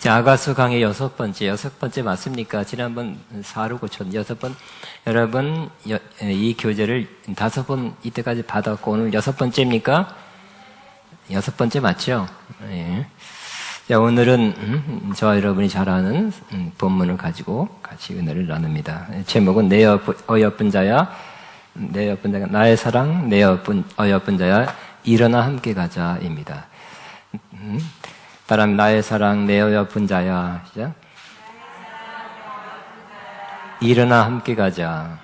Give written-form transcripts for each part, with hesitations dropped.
자, 아가서 강의 여섯 번째 맞습니까? 지난번 4로 고쳤는데 여섯 번. 여러분, 이 교재를 5번 이때까지 받았고 오늘 여섯 번째입니까? 여섯 번째 맞죠? 예. 자, 오늘은 저와 여러분이 잘 아는 본문을 가지고 같이 은혜를 나눕니다. 제목은 내 어여쁜 자야, 나의 사랑, 내 어여쁜 자야, 일어나 함께 가자입니다. 따라하면 나의 사랑, 내 어여쁜 자야, 시작. 일어나 함께 가자.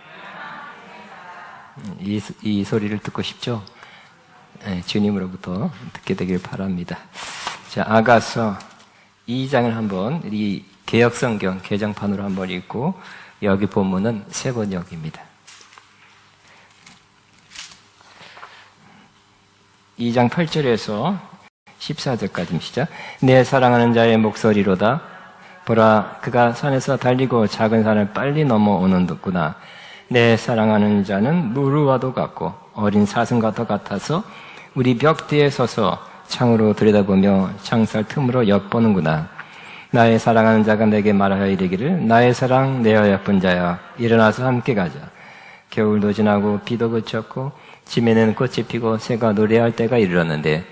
이 소리를 듣고 싶죠? 네, 주님으로부터 듣게 되길 바랍니다. 자, 아가서 2장을 한번 이 개역성경 개정판으로 한번 읽고 여기 본문은 새 번역입니다. 2장 8절에서 14절까지 시작. 내 사랑하는 자의 목소리로다. 보라, 그가 산에서 달리고 작은 산을 빨리 넘어오는구나. 내 사랑하는 자는 무르와도 같고 어린 사슴과 같아서 우리 벽 뒤에 서서 창으로 들여다보며 창살 틈으로 엿보는구나. 나의 사랑하는 자가 내게 말하여 이르기를 나의 사랑 내 어여쁜 자야, 일어나서 함께 가자. 겨울도 지나고 비도 그쳤고 짐에는 꽃이 피고 새가 노래할 때가 이르렀는데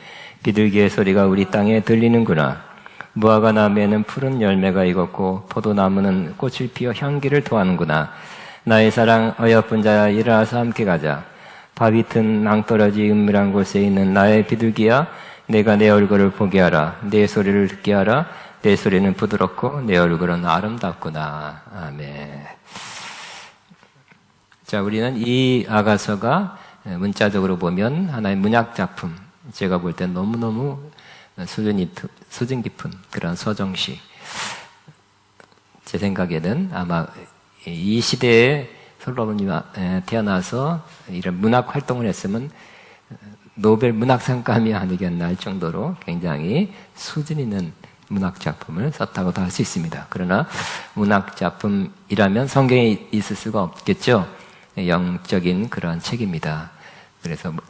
비둘기의 소리가 우리 땅에 들리는구나. 무화과 나무에는 푸른 열매가 익었고 포도나무는 꽃을 피워 향기를 토하는구나. 나의 사랑 어여쁜 자야, 일어나서 함께 가자. 바위튼 낭떠러지 은밀한 곳에 있는 나의 비둘기야, 내가 내 얼굴을 보게 하라. 내 소리를 듣게 하라. 내 소리는 부드럽고 내 얼굴은 아름답구나. 아멘. 자, 우리는 이 아가서가 문자적으로 보면 하나의 문학작품, 제가 볼 땐 너무너무 수준 깊은 그런 서정시. 제 생각에는 아마 이 시대에 솔로몬이 태어나서 이런 문학 활동을 했으면 노벨 문학상감이 아니겠나 할 정도로 굉장히 수준 있는 문학작품을 썼다고도 할 수 있습니다. 그러나 문학작품이라면 성경에 있을 수가 없겠죠. 영적인 그런 책입니다.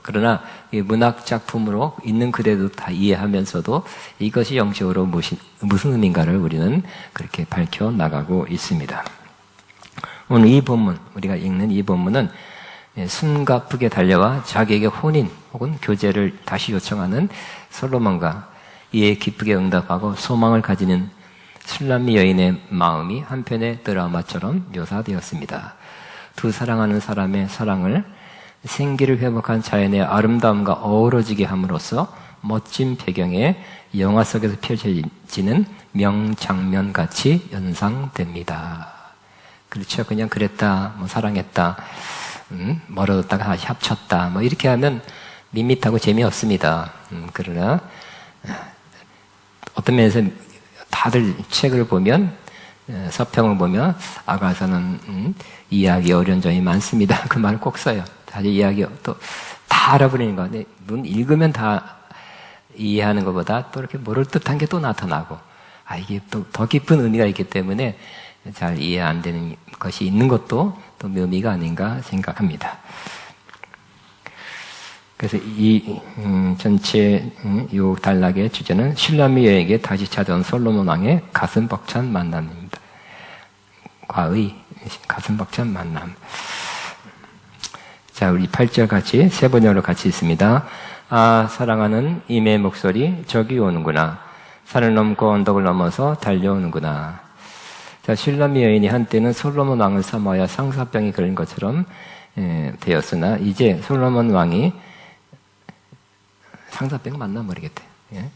그러나 이 문학작품으로 있는 그대로 다 이해하면서도 이것이 영적으로 무슨 의미인가를 우리는 그렇게 밝혀 나가고 있습니다. 오늘 이 본문, 우리가 읽는 이 본문은 숨가쁘게 달려와 자기에게 혼인 혹은 교제를 다시 요청하는 솔로몬과 이에 기쁘게 응답하고 소망을 가지는 술람미 여인의 마음이 한편의 드라마처럼 묘사되었습니다. 두 사랑하는 사람의 사랑을 생기를 회복한 자연의 아름다움과 어우러지게 함으로써 멋진 배경에 영화 속에서 펼쳐지는 명장면같이 연상됩니다. 그렇죠. 그냥 그랬다, 사랑했다, 멀어졌다가 다시 합쳤다, 이렇게 하면 밋밋하고 재미없습니다. 그러나 어떤 면에서 다들 책을 보면, 서평을 보면 아가서는 이해하기 어려운 점이 많습니다. 그 말을 꼭 써요. 사실 이야기 또 다 알아버리는 거. 근데 눈 읽으면 다 이해하는 것보다 또 이렇게 모를 듯한 게 또 나타나고, 이게 또 더 깊은 의미가 있기 때문에 잘 이해 안 되는 것이 있는 것도 또 묘미가 아닌가 생각합니다. 그래서 이 전체 요 단락의 주제는 술람미 여인에게 다시 찾아온 솔로몬 왕의 가슴 벅찬 만남입니다. 과의 가슴 벅찬 만남. 자, 우리 8절 같이 세 번역으로 같이 있습니다. 아, 사랑하는 임의 목소리, 저기 오는구나. 산을 넘고 언덕을 넘어서 달려오는구나. 자, 술람미 여인이 한때는 솔로몬 왕을 사모하여 상사병이 걸린 것처럼 되었으나 이제 솔로몬 왕이 상사병 맞나 모르겠대. 예?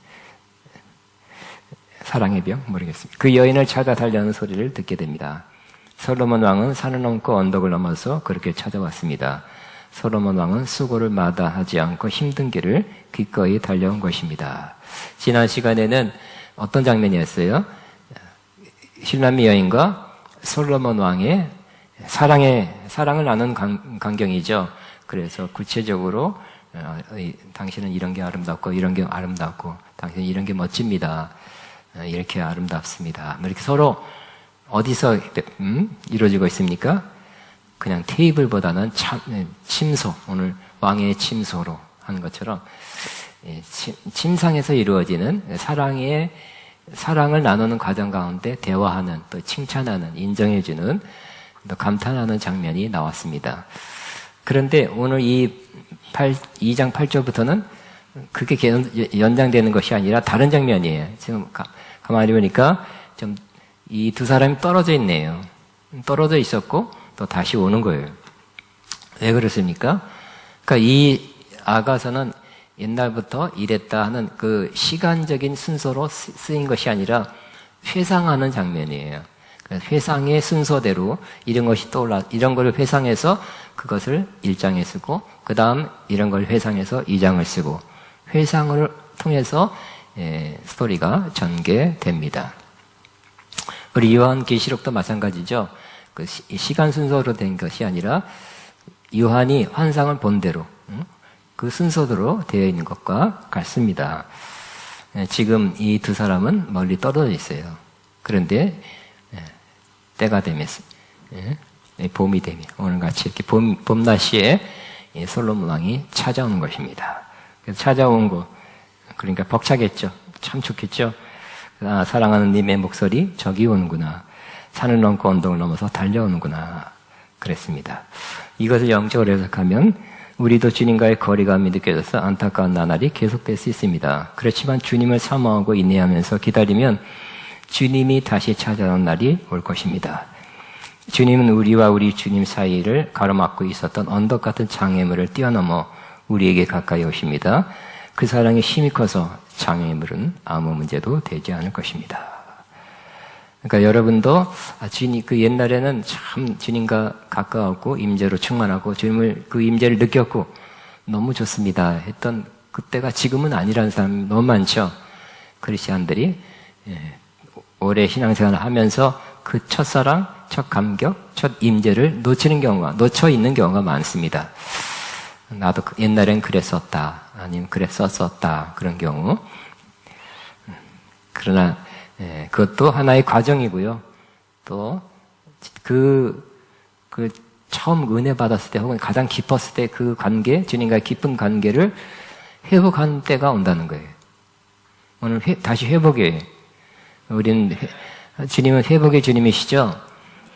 사랑의 병 모르겠습니다. 그 여인을 찾아 달려오는 소리를 듣게 됩니다. 솔로몬 왕은 산을 넘고 언덕을 넘어서 그렇게 찾아왔습니다. 솔로몬 왕은 수고를 마다하지 않고 힘든 길을 기꺼이 달려온 것입니다. 지난 시간에는 어떤 장면이었어요? 술람미 여인과 솔로몬 왕의 사랑을 나눈 광경이죠. 그래서 구체적으로 당신은 이런 게 아름답고 이런 게 아름답고 당신은 이런 게 멋집니다. 이렇게 아름답습니다. 이렇게 서로 어디서 이루어지고 있습니까? 그냥 테이블보다는 침소, 오늘 왕의 침소로 한 것처럼 침상에서 이루어지는 사랑의 사랑을 나누는 과정 가운데 대화하는, 또 칭찬하는, 인정해주는, 또 감탄하는 장면이 나왔습니다. 그런데 오늘 이 2장 8절부터는 그게 연장되는 것이 아니라 다른 장면이에요. 지금 가만히 보니까 좀 이 두 사람이 떨어져 있네요. 떨어져 있었고 또 다시 오는 거예요. 왜 그렇습니까? 그러니까 이 아가서는 옛날부터 이랬다 하는 그 시간적인 순서로 쓰인 것이 아니라 회상하는 장면이에요. 회상의 순서대로 이런 것이 떠올라, 이런 걸 회상해서 그것을 1장에 쓰고, 그 다음 이런 걸 회상해서 2장을 쓰고, 회상을 통해서 스토리가 전개됩니다. 우리 요한계시록도 마찬가지죠. 그 시간 순서로 된 것이 아니라 요한이 환상을 본 대로 그 순서대로 되어 있는 것과 같습니다. 지금 이 두 사람은 멀리 떨어져 있어요. 그런데 때가 되면 봄이 되면 오늘같이 이렇게 봄 날씨에 솔로몬 왕이 찾아오는 것입니다. 그래서 찾아온 거 그러니까 벅차겠죠. 참 좋겠죠. 아, 사랑하는 님의 목소리 저기 오는구나. 산을 넘고 언덕을 넘어서 달려오는구나. 그랬습니다. 이것을 영적으로 해석하면 우리도 주님과의 거리감이 느껴져서 안타까운 나날이 계속될 수 있습니다. 그렇지만 주님을 사모하고 인내하면서 기다리면 주님이 다시 찾아오는 날이 올 것입니다. 주님은 우리와 우리 주님 사이를 가로막고 있었던 언덕 같은 장애물을 뛰어넘어 우리에게 가까이 오십니다. 그 사랑이 힘이 커서 장애물은 아무 문제도 되지 않을 것입니다. 그러니까 여러분도 주님 그 옛날에는 참 주님과 가까웠고 임재로 충만하고 주님을 그 임재를 느꼈고 너무 좋습니다 했던 그때가 지금은 아니라는 사람이 너무 많죠. 크리스천들이 오래 신앙생활을 하면서 그 첫사랑, 첫 감격, 첫 임재를 놓쳐 있는 경우가 많습니다. 나도 옛날엔 그랬었다, 아니면 그랬었었다, 그런 경우. 그러나, 그것도 하나의 과정이고요. 또, 처음 은혜 받았을 때, 혹은 가장 깊었을 때 그 관계, 주님과의 깊은 관계를 회복하는 때가 온다는 거예요. 오늘 다시 회복이에요. 주님은 회복의 주님이시죠?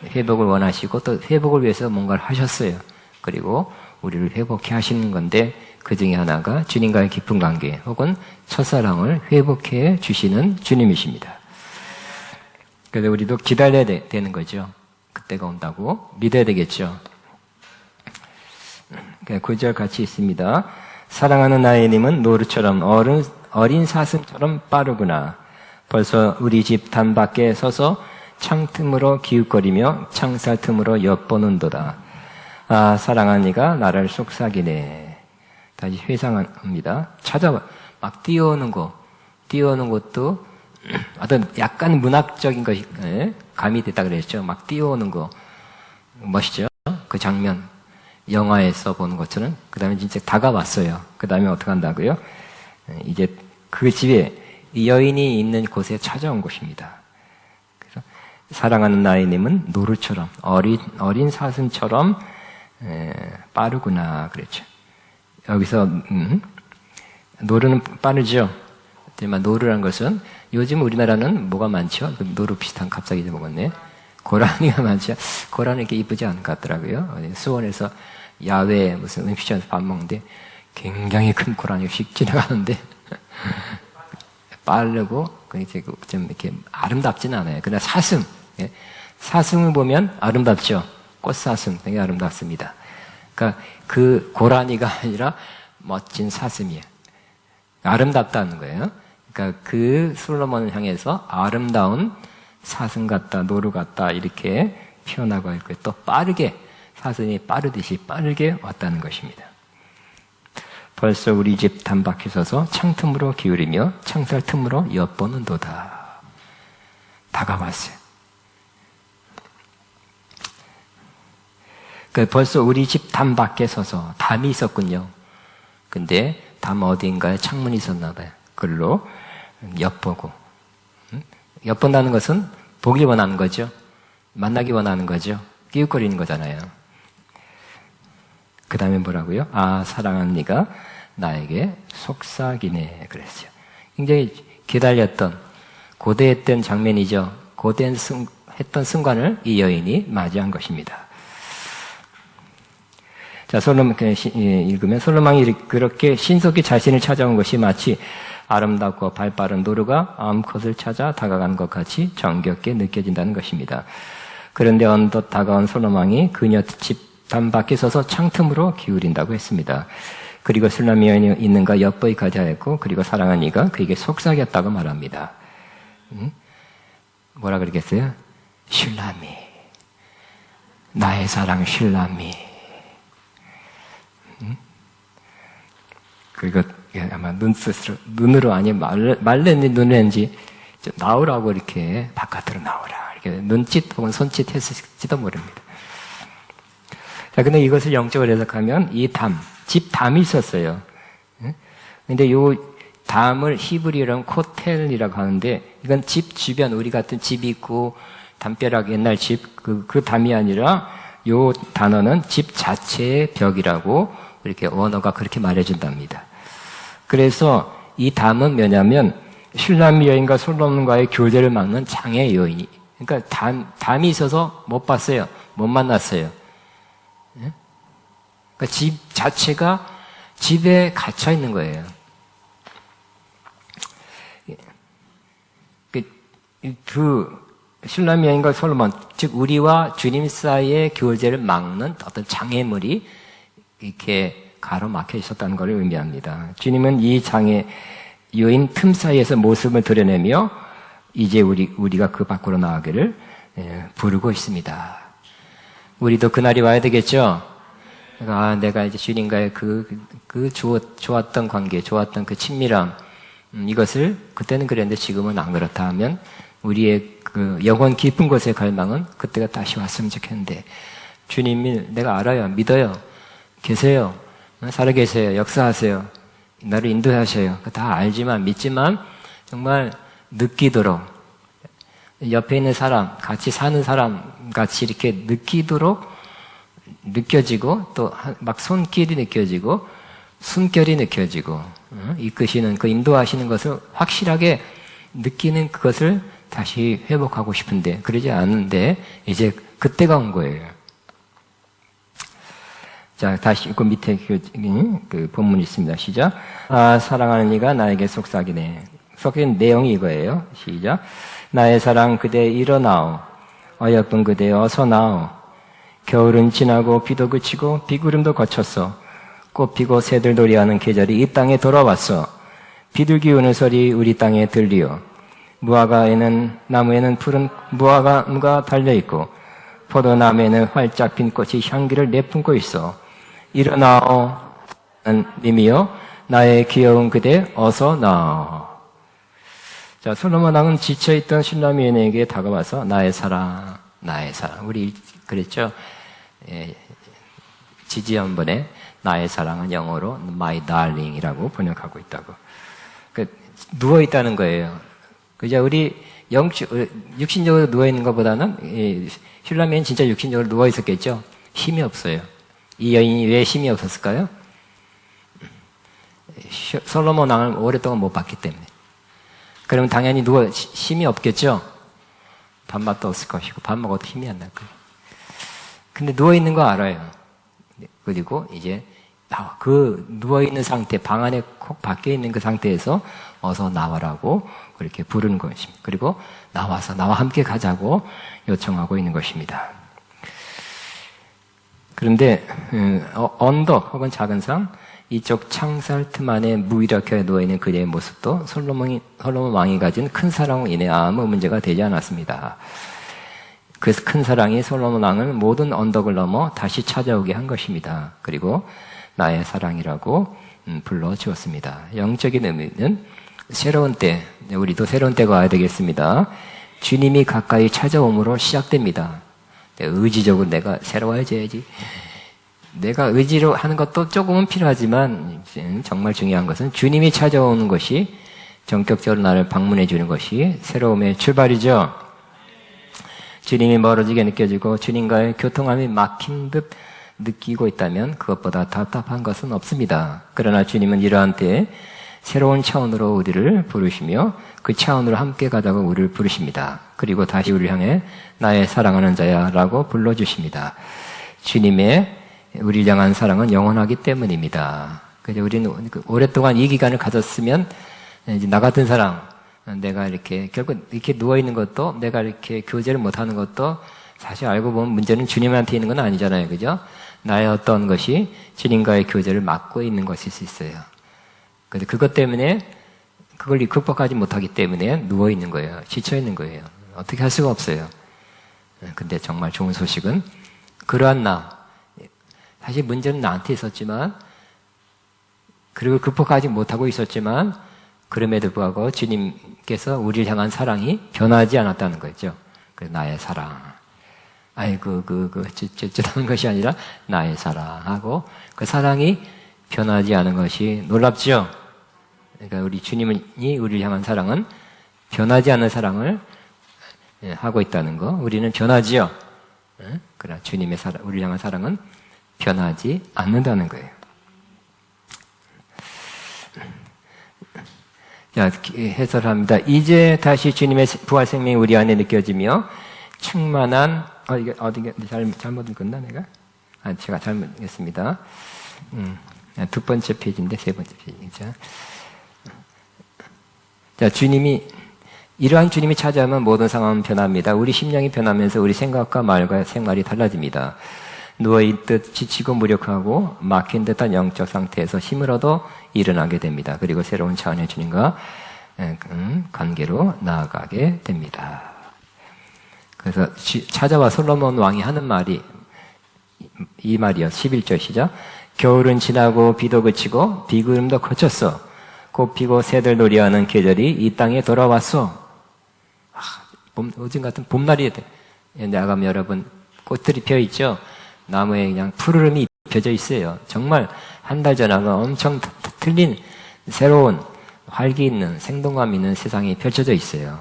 회복을 원하시고 또 회복을 위해서 뭔가를 하셨어요. 그리고 우리를 회복해 하시는 건데 그 중에 하나가 주님과의 깊은 관계 혹은 첫사랑을 회복해 주시는 주님이십니다. 그래서 우리도 기다려야 되는 거죠. 그때가 온다고 믿어야 되겠죠. 9절 같이 있습니다. 사랑하는 나의 님은 노루처럼 어린 사슴처럼 빠르구나. 벌써 우리 집 단 밖에 서서 창틈으로 기웃거리며 창살 틈으로 엿보는도다. 아, 사랑하는 이가 나를 속삭이네. 다시 회상합니다. 막 뛰어오는 것도 어떤 약간 문학적인 것이 가미됐다 그랬죠. 막 뛰어오는 거 멋있죠. 그 장면 영화에서 보는 것처럼 그 다음에 진짜 다가왔어요. 그 다음에 어떻게 한다고요? 이제 그 집에 여인이 있는 곳에 찾아온 것입니다. 그래서 사랑하는 나의 님은 노루처럼 어린 사슴처럼 빠르구나 그랬죠. 여기서 노루는 빠르죠. 하지만 노루라는 것은 요즘 우리나라는 뭐가 많죠? 노루 비슷한 갑자기 잊어먹었네. 고라니가 많죠. 고라니 이렇게 이쁘지 않은 것 같더라고요. 수원에서 야외 무슨 음식점에서 밥 먹는데 굉장히 큰 고라니가 휙 지나가는데 빠르고 좀 이렇게 아름답지는 않아요. 그러나 사슴을 보면 아름답죠. 꽃사슴 되게 아름답습니다. 그러니까 그 고라니가 아니라 멋진 사슴이에요. 아름답다는 거예요. 그러니까 그 솔로몬을 향해서 아름다운 사슴 같다, 노루 같다 이렇게 표현하고 있고 또 빠르게 사슴이 빠르듯이 빠르게 왔다는 것입니다. 벌써 우리 집 단박에 서서 창틈으로 기울이며 창살 틈으로 엿보는도다. 다가왔어요. 벌써 우리 집 담 밖에 서서 담이 있었군요. 근데 담 어디인가에 창문이 있었나 봐요. 그걸로 엿보고. 엿본다는 것은 보길 원하는 거죠. 만나기 원하는 거죠. 끼웃거리는 거잖아요. 그 다음에 뭐라고요? 아, 사랑하는 네가 나에게 속삭이네 그랬어요. 굉장히 기다렸던 고대했던 장면이죠. 했던 순간을 이 여인이 맞이한 것입니다. 자, 솔로몬 읽으면 솔로몬이 그렇게 신속히 자신을 찾아온 것이 마치 아름답고 발빠른 노루가 암컷을 찾아 다가간 것 같이 정겹게 느껴진다는 것입니다. 그런데 언덧 다가온 솔로몬이 그녀 집단 밖에 서서 창틈으로 기울인다고 했습니다. 그리고 술람이 여인이 있는가 엿보이 가자했고, 그리고 사랑한 이가 그에게 속삭였다고 말합니다. 뭐라 그러겠어요? 슐람이, 나의 사랑 슐람이. 그리고 아마 눈으로 아니 말랬는지 눈을했는지 나오라고 이렇게 바깥으로 나오라 이렇게 눈짓 혹은 손짓 했을지도 모릅니다. 자, 근데 이것을 영적으로 해석하면 이 집담이 있었어요. 근데 요 담을 히브리어로는 코텔이라고 하는데, 이건 집 주변, 우리 같은 집이 있고 담벼락 옛날 집 그 담이 아니라 요 단어는 집 자체의 벽이라고 이렇게 언어가 그렇게 말해준답니다. 그래서 이 담은 뭐냐면 슐람이 여인과 솔로몬과의 교제를 막는 장애 요인이, 그러니까 담이 있어서 못 봤어요. 못 만났어요. 그러니까 집 자체가 집에 갇혀 있는 거예요. 슐람이 여인과 솔로몬, 즉 우리와 주님 사이의 교제를 막는 어떤 장애물이 이렇게 가로막혀 있었다는 것을 의미합니다. 주님은 이 장애 요인 틈 사이에서 모습을 드러내며 이제 우리가 그 밖으로 나가기를 부르고 있습니다. 우리도 그날이 와야 되겠죠? 내가 이제 주님과의 좋았던 관계, 좋았던 그 친밀함, 이것을 그때는 그랬는데 지금은 안 그렇다 하면 우리의 그 영원 깊은 곳의 갈망은 그때가 다시 왔으면 좋겠는데, 주님이 내가 알아요, 믿어요, 계세요, 살아계세요, 역사하세요, 나를 인도하셔요. 다 알지만 믿지만 정말 느끼도록, 옆에 있는 사람, 같이 사는 사람 같이 이렇게 느껴지고 또 막 손길이 느껴지고 숨결이 느껴지고 이끄시는 그 인도하시는 것을 확실하게 느끼는 그것을 다시 회복하고 싶은데 그러지 않은데 이제 그때가 온 거예요. 자, 다시 그 밑에 그 본문이 있습니다. 시작. 사랑하는 이가 나에게 속삭이네. 속삭이는 내용이 이거예요. 시작. 나의 사랑 그대 일어나오. 어여쁜 그대 어서 나오. 겨울은 지나고 비도 그치고 비구름도 거쳤어. 꽃 피고 새들 놀이하는 계절이 이 땅에 돌아왔어. 비둘기 우는 소리 우리 땅에 들리오. 나무에는 푸른 무화과가 달려있고 포도나무에는 활짝 핀 꽃이 향기를 내뿜고 있어. 일어나오 님이여 나의 귀여운 그대 어서 나오. 자, 솔로몬 왕은 지쳐있던 슐람이 여인에게 다가와서 나의 사랑 우리 그랬죠? 지지연번에 나의 사랑은 영어로 my darling이라고 번역하고 있다고. 누워있다는 거예요. 그죠? 우리 육신적으로 누워있는 것보다는 슐람이 여인 진짜 육신적으로 누워있었겠죠? 힘이 없어요. 이 여인이 왜 힘이 없었을까요? 솔로몬 왕을 오랫동안 못 봤기 때문에. 그러면 당연히 힘이 없겠죠? 밥맛도 없을 것이고, 밥 먹어도 힘이 안 날 거예요. 근데 누워있는 거 알아요. 그리고 이제, 누워있는 상태, 방 안에 콕 박혀 있는 그 상태에서 어서 나와라고 그렇게 부르는 것입니다. 그리고 나와서 나와 함께 가자고 요청하고 있는 것입니다. 그런데, 언덕 혹은 작은 산, 이쪽 창살 틈 안에 무기력하게 누워있는 그대의 모습도 솔로몬 왕이 가진 큰 사랑으로 인해 아무 문제가 되지 않았습니다. 그 큰 사랑이 솔로몬 왕을 모든 언덕을 넘어 다시 찾아오게 한 것입니다. 그리고 나의 사랑이라고 불러주었습니다. 영적인 의미는 새로운 때, 우리도 새로운 때가 와야 되겠습니다. 주님이 가까이 찾아옴으로 시작됩니다. 의지적으로 내가 새로워져야지. 내가 의지로 하는 것도 조금은 필요하지만 정말 중요한 것은 주님이 찾아오는 것이 전격적으로 나를 방문해 주는 것이 새로움의 출발이죠. 주님이 멀어지게 느껴지고 주님과의 교통함이 막힌 듯 느끼고 있다면 그것보다 답답한 것은 없습니다. 그러나 주님은 이러한 때에 새로운 차원으로 우리를 부르시며 그 차원으로 함께 가자고 우리를 부르십니다. 그리고 다시 우리를 향해 나의 사랑하는 자야 라고 불러주십니다. 주님의 우리를 향한 사랑은 영원하기 때문입니다. 그래서 우리는 오랫동안 이 기간을 가졌으면 이제 나 같은 사람, 내가 이렇게 결국 이렇게 누워있는 것도 내가 이렇게 교제를 못하는 것도 사실 알고 보면 문제는 주님한테 있는 건 아니잖아요. 그죠? 나의 어떤 것이 주님과의 교제를 막고 있는 것일 수 있어요. 그래서 그것 때문에 그걸 극복하지 못하기 때문에 누워있는 거예요. 지쳐있는 거예요. 어떻게 할 수가 없어요. 근데 정말 좋은 소식은 그러한 사실 문제는 나한테 있었지만 그리고 극복하지 못하고 있었지만 그럼에도 불구하고 주님께서 우리를 향한 사랑이 변하지 않았다는 거죠. 그래서 나의 사랑. 아이고, ጭጭ하는 것이 아니라 나의 사랑하고 그 사랑이 변하지 않은 것이 놀랍죠? 그러니까 우리 주님이 우리를 향한 사랑은 변하지 않는 사랑을 하고 있다는 거. 우리는 변하지요. 그러나 주님의 우리를 향한 사랑은 변하지 않는다는 거예요. 자, 해설합니다. 이제 다시 주님의 부활 생명이 우리 안에 느껴지며 충만한 이게 어디가 잘못 읽었나 내가? 제가 잘못했습니다. 두 번째 페이지인데 세 번째 페이지죠. 자, 이러한 주님이 찾아오면 모든 상황은 변합니다. 우리 심령이 변하면서 우리 생각과 말과 생활이 달라집니다. 누워있듯 지치고 무력하고 막힌 듯한 영적 상태에서 힘을 얻어 일어나게 됩니다. 그리고 새로운 차원의 주님과 관계로 나아가게 됩니다. 그래서 찾아와 솔로몬 왕이 하는 말이 이 말이요. 11절 시작. 겨울은 지나고 비도 그치고 비구름도 그쳤어. 꽃피고 새들 놀이하는 계절이 이 땅에 돌아왔어. 요즘 같은 봄날이 나가면 여러분 꽃들이 펴있죠. 나무에 그냥 푸르름이 펴져 있어요. 정말 한 달 전하고 엄청 틀린 새로운 활기 있는 생동감 있는 세상이 펼쳐져 있어요.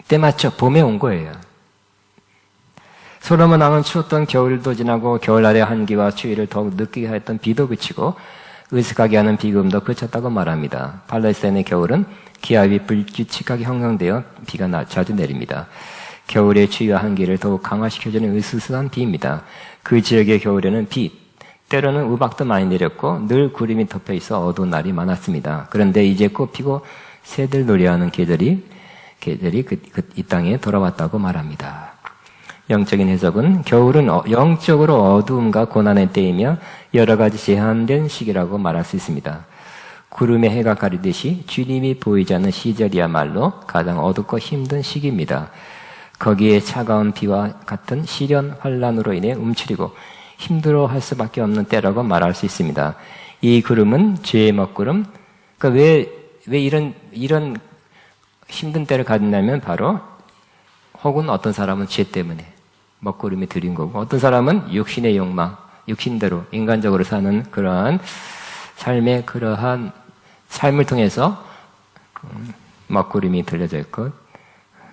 때맞춰 봄에 온 거예요. 솔로몬 왕은 추웠던 겨울도 지나고 겨울날의 한기와 추위를 더욱 느끼게 하였던 비도 그치고 으슥하게 하는 비구름도 그쳤다고 말합니다. 팔레스타인의 겨울은 기압이 불규칙하게 형성되어 비가 자주 내립니다. 겨울의 추위와 한기를 더욱 강화시켜주는 으스스한 비입니다. 그 지역의 겨울에는 때로는 우박도 많이 내렸고 늘 구름이 덮여 있어 어두운 날이 많았습니다. 그런데 이제 꽃피고 새들 놀이하는 계절이 이 땅에 돌아왔다고 말합니다. 영적인 해석은 겨울은 영적으로 어두움과 고난의 때이며 여러 가지 제한된 시기라고 말할 수 있습니다. 구름에 해가 가리듯이 주님이 보이지 않는 시절이야말로 가장 어둡고 힘든 시기입니다. 거기에 차가운 비와 같은 시련, 환란으로 인해 움츠리고 힘들어할 수밖에 없는 때라고 말할 수 있습니다. 이 구름은 죄의 먹구름. 그러니까 왜 이런 힘든 때를 가졌냐면 바로 혹은 어떤 사람은 죄 때문에 먹구름이 들인 거고 어떤 사람은 육신의 욕망, 육신대로 인간적으로 사는 그러한 삶을 통해서 먹구름이 들려져 있고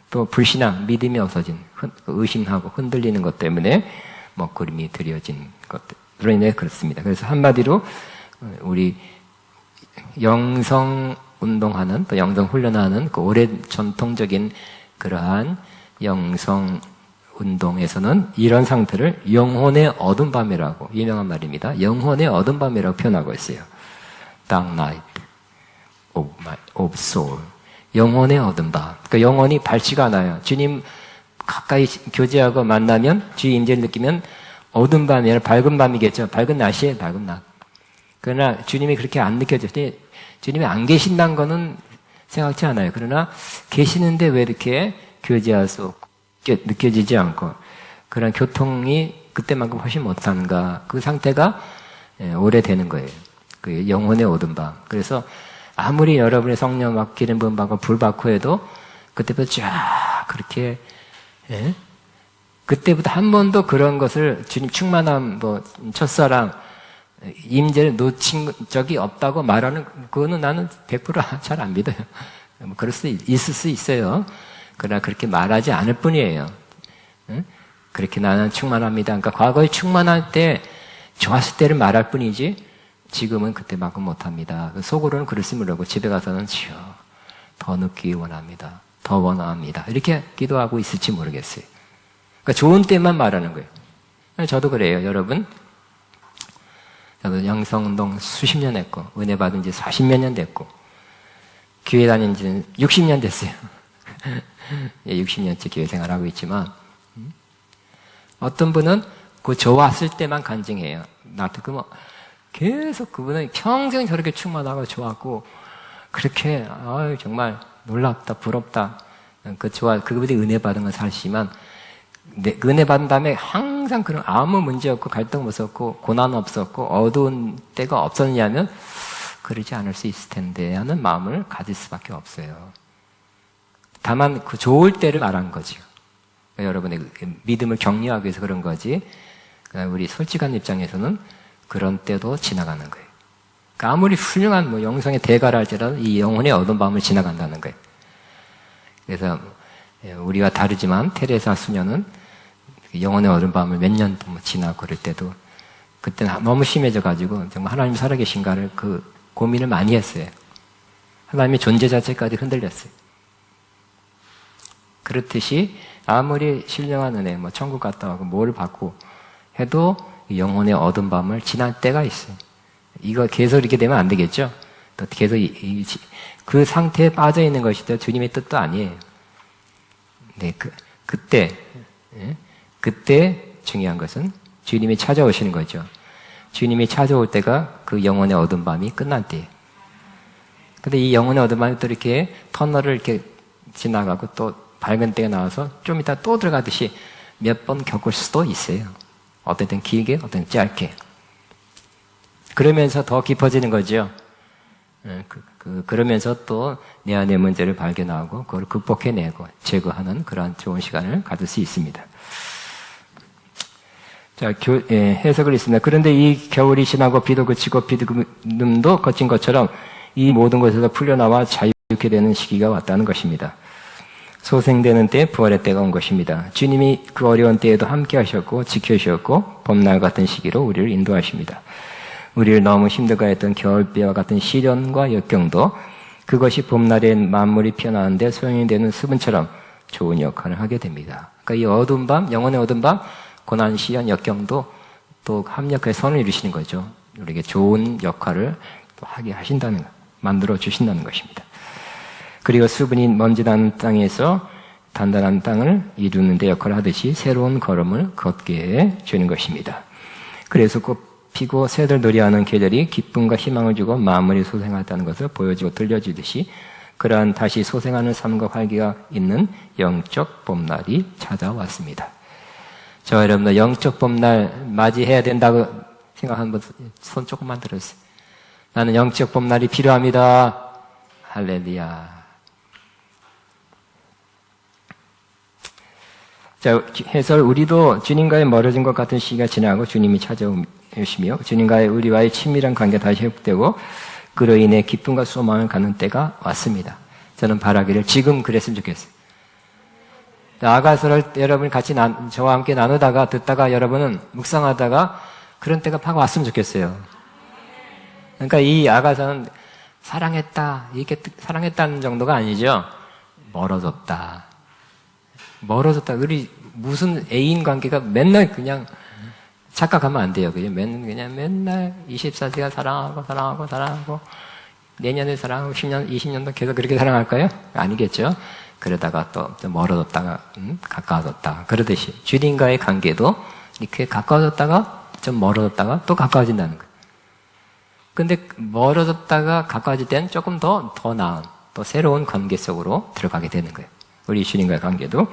또 불신앙, 믿음이 없어진 의심하고 흔들리는 것 때문에 먹구름이 들여진 것으로 인해 그렇습니다. 그래서 한마디로 우리 영성 운동하는 또 영성 훈련하는 그 오래 전통적인 그러한 영성 운동에서는 이런 상태를 영혼의 어두운 밤이라고 유명한 말입니다. 영혼의 어두운 밤이라고 표현하고 있어요. Dark night of soul. 영혼의 어두운 밤. 그러니까 영혼이 밝지가 않아요. 주님 가까이 교제하고 만나면 주의 임재를 느끼면 어두운 밤이 아니라 밝은 밤이겠죠. 밝은 낮이에요. 밝은 낮. 그러나 주님이 그렇게 안 느껴져요. 주님이 안 계신다는 거는 생각지 않아요. 그러나 계시는데 왜 이렇게 교제할 수 없고 느껴지지 않고 그런 교통이 그때만큼 훨씬 못하는가. 그 상태가 오래되는 거예요. 그 영혼의 어두운 밤. 그래서 아무리 여러분의 성령 막 기름 부음 받고 불 받고 해도 그때부터 쫙 그렇게 그때부터 한 번도 그런 것을 주님 충만함 첫사랑 임재를 놓친 적이 없다고 말하는 그거는 나는 100% 잘 안 믿어요. 그럴 수 있을 수 있어요. 그러나 그렇게 말하지 않을 뿐이에요. 그렇게 나는 충만합니다. 그러니까 과거에 충만할 때 좋았을 때를 말할 뿐이지 지금은 그때만큼 못합니다. 속으로는 그럴지 모르고 집에 가서는 주여 더 늦기 원합니다. 더 원합니다. 이렇게 기도하고 있을지 모르겠어요. 그러니까 좋은 때만 말하는 거예요. 저도 그래요. 여러분, 저도 영성운동 수십 년 했고 은혜 받은 지 40몇 년 됐고 교회 다닌 지는 60년 됐어요. 60년째 교회 생활하고 있지만 어떤 분은 그 좋았을 때만 간증해요. 나한테 계속 그분은 평생 저렇게 충만하고 좋았고 그렇게 정말 놀랍다 부럽다 그분이 은혜 받은 건 사실이지만 은혜 받은 다음에 항상 그런 아무 문제 없고 갈등 없었고 고난 없었고 어두운 때가 없었냐면 그러지 않을 수 있을 텐데 하는 마음을 가질 수밖에 없어요. 다만 그 좋을 때를 말한 거죠. 여러분의 믿음을 격려하기 위해서 그런 거지 우리 솔직한 입장에서는 그런 때도 지나가는 거예요. 그러니까 아무리 훌륭한 영성의 대가라 할지라도 이 영혼의 어두운 밤을 지나간다는 거예요. 그래서 우리와 다르지만 테레사 수녀는 영혼의 어두운 밤을 몇 년 지나고 그럴 때도 그때는 너무 심해져가지고 정말 하나님 살아계신가를 그 고민을 많이 했어요. 하나님의 존재 자체까지 흔들렸어요. 그렇듯이 아무리 신령한 은혜, 천국 갔다 오고 뭘 받고 해도 영혼의 어두운 밤을 지날 때가 있어요. 이거 계속 이렇게 되면 안 되겠죠? 또 계속 그 상태에 빠져 있는 것이 주님의 뜻도 아니에요. 네, 그때 중요한 것은 주님이 찾아오시는 거죠. 주님이 찾아올 때가 그 영혼의 어두운 밤이 끝날 때예요. 근데 이 영혼의 어두운 밤이 또 이렇게 터널을 이렇게 지나가고 또 밝은 때가 나와서 좀 이따 또 들어가듯이 몇 번 겪을 수도 있어요. 어떤 때는 길게, 어떤 때는 짧게. 그러면서 더 깊어지는 거죠. 그러면서 또 내 안의 문제를 발견하고 그걸 극복해내고 제거하는 그러한 좋은 시간을 가질 수 있습니다. 자, 해석을 있습니다. 그런데 이 겨울이 지나고 비도 그치고 비듬도 거친 것처럼 이 모든 것에서 풀려나와 자유케 되는 시기가 왔다는 것입니다. 소생되는 때 부활의 때가 온 것입니다. 주님이 그 어려운 때에도 함께 하셨고 지켜주셨고 봄날 같은 시기로 우리를 인도하십니다. 우리를 너무 힘들게 했던 겨울비와 같은 시련과 역경도 그것이 봄날에 만물이 피어나는데 소용이 되는 수분처럼 좋은 역할을 하게 됩니다. 그러니까 이 어두운 밤, 영혼의 어두운 밤, 고난, 시련, 역경도 또 합력해 선을 이루시는 거죠. 우리에게 좋은 역할을 또 하게 하신다는 것, 만들어 주신다는 것입니다. 그리고 수분이 먼지 나는 땅에서 단단한 땅을 이루는 데 역할을 하듯이 새로운 걸음을 걷게 해주는 것입니다. 그래서 꽃 피고 새들 놀이하는 계절이 기쁨과 희망을 주고 만물이 소생하다는 것을 보여주고 들려주듯이 그러한 다시 소생하는 삶과 활기가 있는 영적 봄날이 찾아왔습니다. 저 여러분들 영적 봄날 맞이해야 된다고 생각하는 분 손 조금만 들어주세요. 나는 영적 봄날이 필요합니다. 할렐루야. 자, 해설 우리도 주님과의 멀어진 것 같은 시기가 지나고 주님이 찾아오시며 주님과의 우리와의 친밀한 관계가 다시 회복되고 그로 인해 기쁨과 소망을 갖는 때가 왔습니다. 저는 바라기를 지금 그랬으면 좋겠어요. 아가서를 여러분이 같이 저와 함께 나누다가 듣다가 여러분은 묵상하다가 그런 때가 팍 왔으면 좋겠어요. 그러니까 이 아가서는 사랑했다 이렇게 사랑했다는 정도가 아니죠. 멀어졌다. 우리 무슨 애인 관계가 맨날 그냥 착각하면 안 돼요. 그냥 맨날 24시간 사랑하고 내년에 사랑하고 10년, 20년도 계속 그렇게 사랑할까요? 아니겠죠. 그러다가 또 멀어졌다가 가까워졌다. 그러듯이 주님과의 관계도 이렇게 가까워졌다가 좀 멀어졌다가 또 가까워진다는 거예요. 근데 멀어졌다가 가까워질 때는 조금 더 나은 또 새로운 관계 속으로 들어가게 되는 거예요. 우리 주님과의 관계도.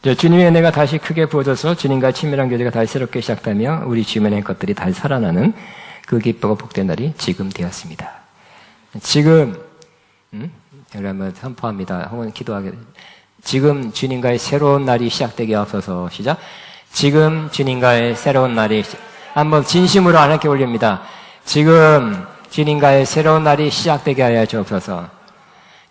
주님의 은혜가 다시 크게 부어져서 주님과 친밀한 교제가 다시 새롭게 시작되며 우리 주변의 것들이 다시 살아나는 그 기쁘고 복된 날이 지금 되었습니다. 지금 여러분 선포합니다. 혹은 기도하게 지금 주님과의 새로운 날이 시작되게 하옵소서. 시작. 지금 주님과의 새로운 날이 한번 진심으로 하나님께 올립니다. 지금 주님과의 새로운 날이 시작되게 하여 주옵소서.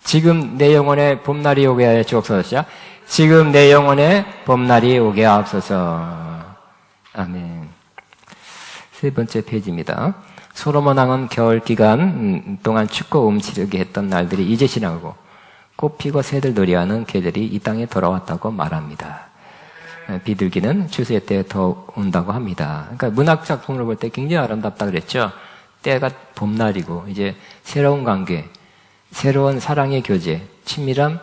지금 내 영혼에 봄날이 오게 하여 주옵소서. 지금 내 영혼에 봄날이 오게 하옵소서. 아멘. 세 번째 페이지입니다. 솔로몬 왕은 겨울 기간 동안 춥고 움츠리게 했던 날들이 이제 지나고 꽃피고 새들 놀이하는 계절이 이 땅에 돌아왔다고 말합니다. 비둘기는 추수의 때에 더 온다고 합니다. 그러니까 문학 작품으로 볼 때 굉장히 아름답다 그랬죠. 때가 봄날이고 이제 새로운 관계, 새로운 사랑의 교제, 친밀함,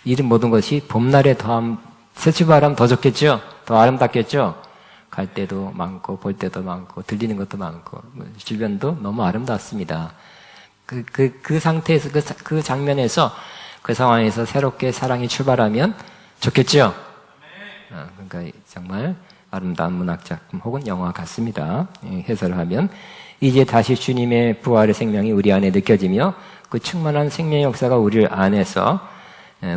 이런 모든 것이 봄날에 더함, 새 출발하면 더 좋겠죠. 더 아름답겠죠. 갈 때도 많고 볼 때도 많고 들리는 것도 많고 주변도 너무 아름답습니다. 그 상태에서 그 장면에서 그 상황에서 새롭게 사랑이 출발하면 좋겠죠. 그러니까 정말 아름다운 문학작품 혹은 영화 같습니다. 해설을 하면 이제 다시 주님의 부활의 생명이 우리 안에 느껴지며 그 충만한 생명의 역사가 우리 안에서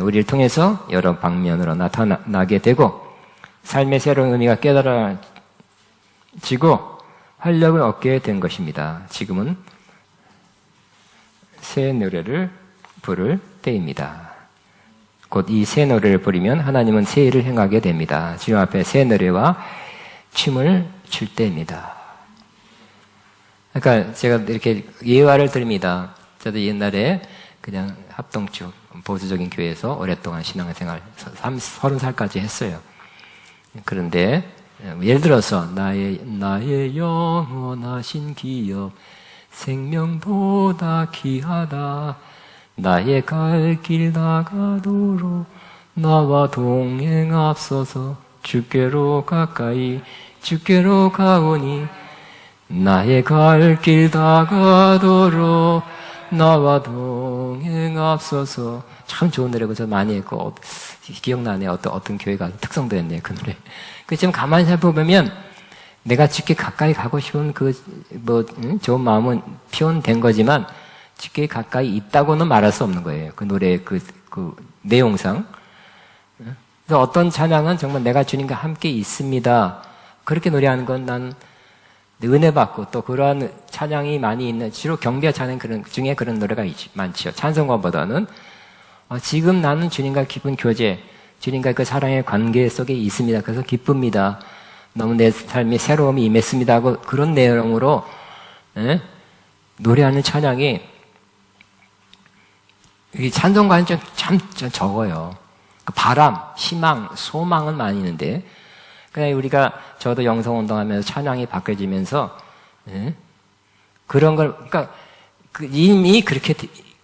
우리를 통해서 여러 방면으로 나타나게 되고 삶의 새로운 의미가 깨달아지고 활력을 얻게 된 것입니다. 지금은 새 노래를 부를 때입니다. 곧 이 새 노래를 부르면 하나님은 새 일을 행하게 됩니다. 주님 앞에 새 노래와 춤을 출 때입니다. 그러니까 제가 이렇게 예화를 드립니다. 저도 옛날에 그냥 합동쪽 보수적인 교회에서 오랫동안 신앙생활 30살까지 했어요. 그런데 예를 들어서 나의 영원하신 기업 생명보다 귀하다. 나의 갈 길 나가도록 나와 동행하소서. 주께로 가까이 주께로 가오니 나의 갈 길 나가도록 나와 동행하소서. 참 좋은 노래고 저 많이 했고 기억나네. 어떤 교회가 특성도 했네요. 그 노래. 지금 가만히 살펴보면 내가 주께 가까이 가고 싶은 좋은 마음은 표현된 거지만 주께 가까이 있다고는 말할 수 없는 거예요. 그 노래의 그 내용상. 그래서 어떤 찬양은 정말 내가 주님과 함께 있습니다. 그렇게 노래하는 건 난 은혜 받고 또 그러한 찬양이 많이 있는 주로 경배 찬양 중에 그런 노래가 많죠. 찬송가보다는 지금 나는 주님과 깊은 교제, 주님과 그 사랑의 관계 속에 있습니다. 그래서 기쁩니다. 너무 내 삶에 새로움이 임했습니다 하고 그런 내용으로 노래하는 찬양이 찬송가는 참 적어요. 바람, 희망, 소망은 많이 있는데 그냥 저도 영성운동하면서 찬양이 바뀌어지면서 그런 걸 그러니까 이미 그렇게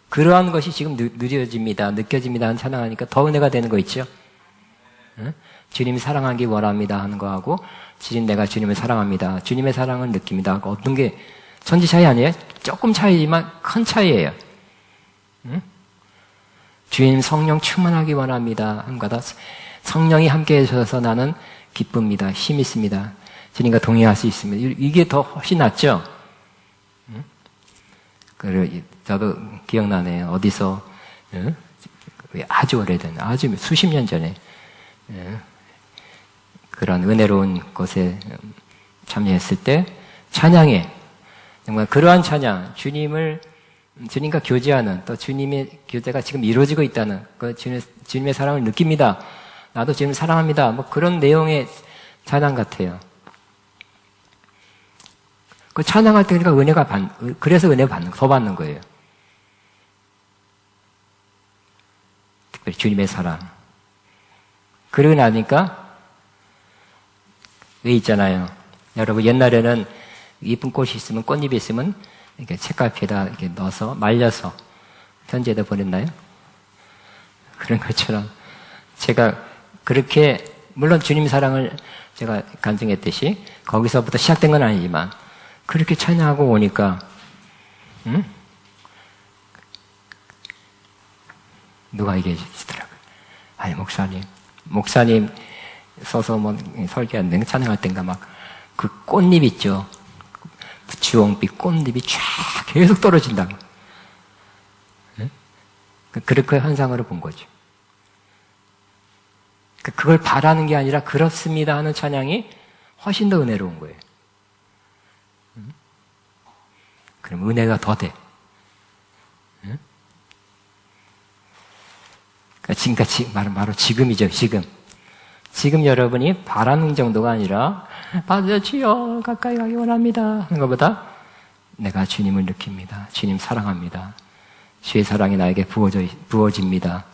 그러한 것이 지금 느껴집니다 하는 찬양하니까 더 은혜가 되는 거 있죠. 주님이 사랑하기 원합니다 하는 거하고 주님 내가 주님을 사랑합니다. 주님의 사랑을 느낍니다 하고 어떤 게 천지 차이 아니에요? 조금 차이지만 큰 차이예요. 주님 성령 충만하기 원합니다 하는 거다. 성령이 함께 해주셔서 나는 기쁩니다. 힘이 있습니다. 주님과 동행할 수 있습니다. 이게 더 훨씬 낫죠? 저도 기억나네요. 어디서 아주 오래된 아주 수십 년 전에 그런 은혜로운 곳에 참여했을 때 찬양에 정말 그러한 찬양 주님과 교제하는 또 주님의 교제가 지금 이루어지고 있다는 그 주님의 사랑을 느낍니다. 나도 주님을 사랑합니다. 그런 내용의 찬양 같아요. 그 찬양할 때 그러니까 그래서 은혜 더 받는 거예요. 특별히 주님의 사랑. 그러고 나니까 왜 있잖아요. 여러분 옛날에는 이쁜 꽃이 있으면 꽃잎이 있으면 이렇게 책갈피에다 이렇게 넣어서 말려서 편지에다 보냈나요? 그런 것처럼 제가 그렇게 물론 주님 사랑을 제가 간증했듯이 거기서부터 시작된 건 아니지만 그렇게 찬양하고 오니까 누가 얘기해주시더라고요. 아니 목사님 서서 설교하는 데 찬양할 땐가 막 그 꽃잎 있죠. 주홍빛 꽃잎이 쫙 계속 떨어진다고. 그렇게 환상으로 본 거죠. 그걸 바라는 게 아니라 그렇습니다 하는 찬양이 훨씬 더 은혜로운 거예요. 그럼 은혜가 더 돼. 그러니까 바로 지금이죠, 지금. 지금 여러분이 바라는 정도가 아니라 주여 가까이 가기 원합니다 하는 것보다 내가 주님을 느낍니다. 주님 사랑합니다. 주의 사랑이 나에게 부어집니다.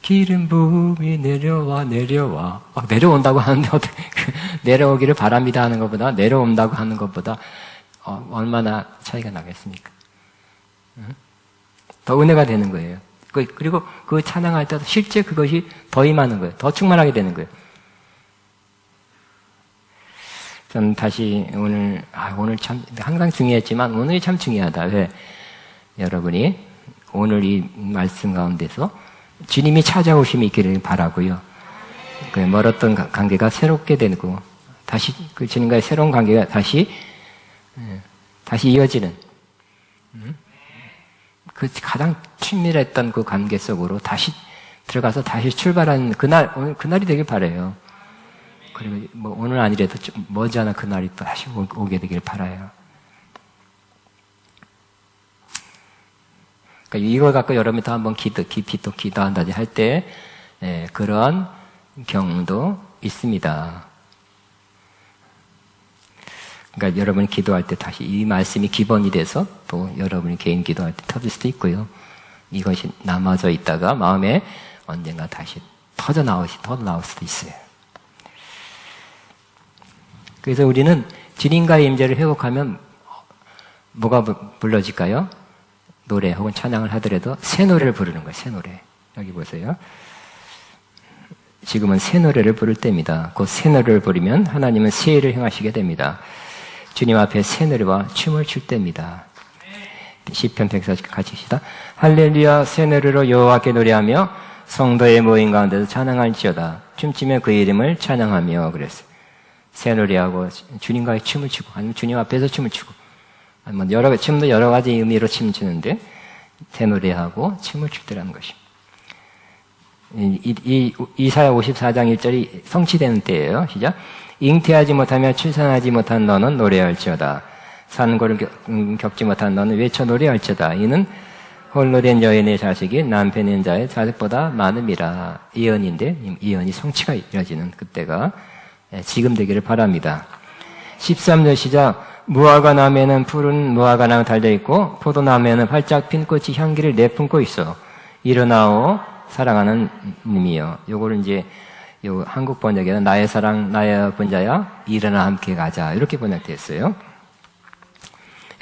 기름 부음이 내려와 내려온다고 하는데 어떻게 내려오기를 바랍니다 하는 것보다 내려온다고 하는 것보다 얼마나 차이가 나겠습니까? 더 은혜가 되는 거예요. 그리고 그 찬양할 때도 실제 그것이 더 임하는 거예요. 더 충만하게 되는 거예요. 저는 다시 오늘 참 항상 중요했지만 오늘이 참 중요하다. 왜? 여러분이 오늘 이 말씀 가운데서 주님이 찾아오심이 있기를 바라고요. 그 멀었던 관계가 새롭게 되고 다시 그 주님과의 새로운 관계가 다시 이어지는 그 가장 친밀했던 그 관계 속으로 다시 들어가서 다시 출발하는 오늘 그날이 되길 바라요. 그리고 뭐 오늘 아니래도 좀 머지않아 그날이 또 다시 오게 되길 바라요. 그러니까 이걸 갖고 여러분이 또 한번 깊이 또 기도한다지 할 때 그런 경우도 있습니다. 그러니까 여러분이 기도할 때 다시 이 말씀이 기본이 돼서 또 여러분이 개인 기도할 때 터질 수도 있고요. 이것이 남아져 있다가 마음에 언젠가 다시 터져 나올 수도 있어요. 그래서 우리는 주님과의 임재를 회복하면 뭐가 불러질까요? 노래 혹은 찬양을 하더라도 새 노래를 부르는 거예요. 새 노래. 여기 보세요. 지금은 새 노래를 부를 때입니다. 그 새 노래를 부르면 하나님은 새 일을 행하시게 됩니다. 주님 앞에 새 노래와 춤을 출 때입니다. 시편 140 같이 시다. 할렐루야 새 노래로 여호와께 노래하며 성도의 모임 가운데서 찬양할지어다. 춤추며 그의 이름을 찬양하며 그랬어요. 새 노래하고 주님과의 춤을 추고 아니면 주님 앞에서 춤을 추고 아니면 춤도 여러 가지 의미로 춤을 추는데 새 노래하고 춤을 출 때라는 것입니다. 이사야 54장 1절이 성취되는 때예요. 시작. 잉태하지 못하며 출산하지 못한 너는 노래할지어다. 산고를 겪지 못한 너는 외쳐 노래할지어다. 이는 홀로 된 여인의 자식이 남편 있는 자의 자식보다 많음이라. 예언인데 예언이 성취가 이루어지는 그때가 지금 되기를 바랍니다. 13절 시작. 무화과나무에는 푸른 무화과나무 달려있고 포도나무에는 활짝 핀 꽃이 향기를 내뿜고 있어. 일어나오 사랑하는 님이여. 요거를 이제 요 한국 번역에는 나의 사랑 나의 분자야 일어나 함께 가자 이렇게 번역되었어요.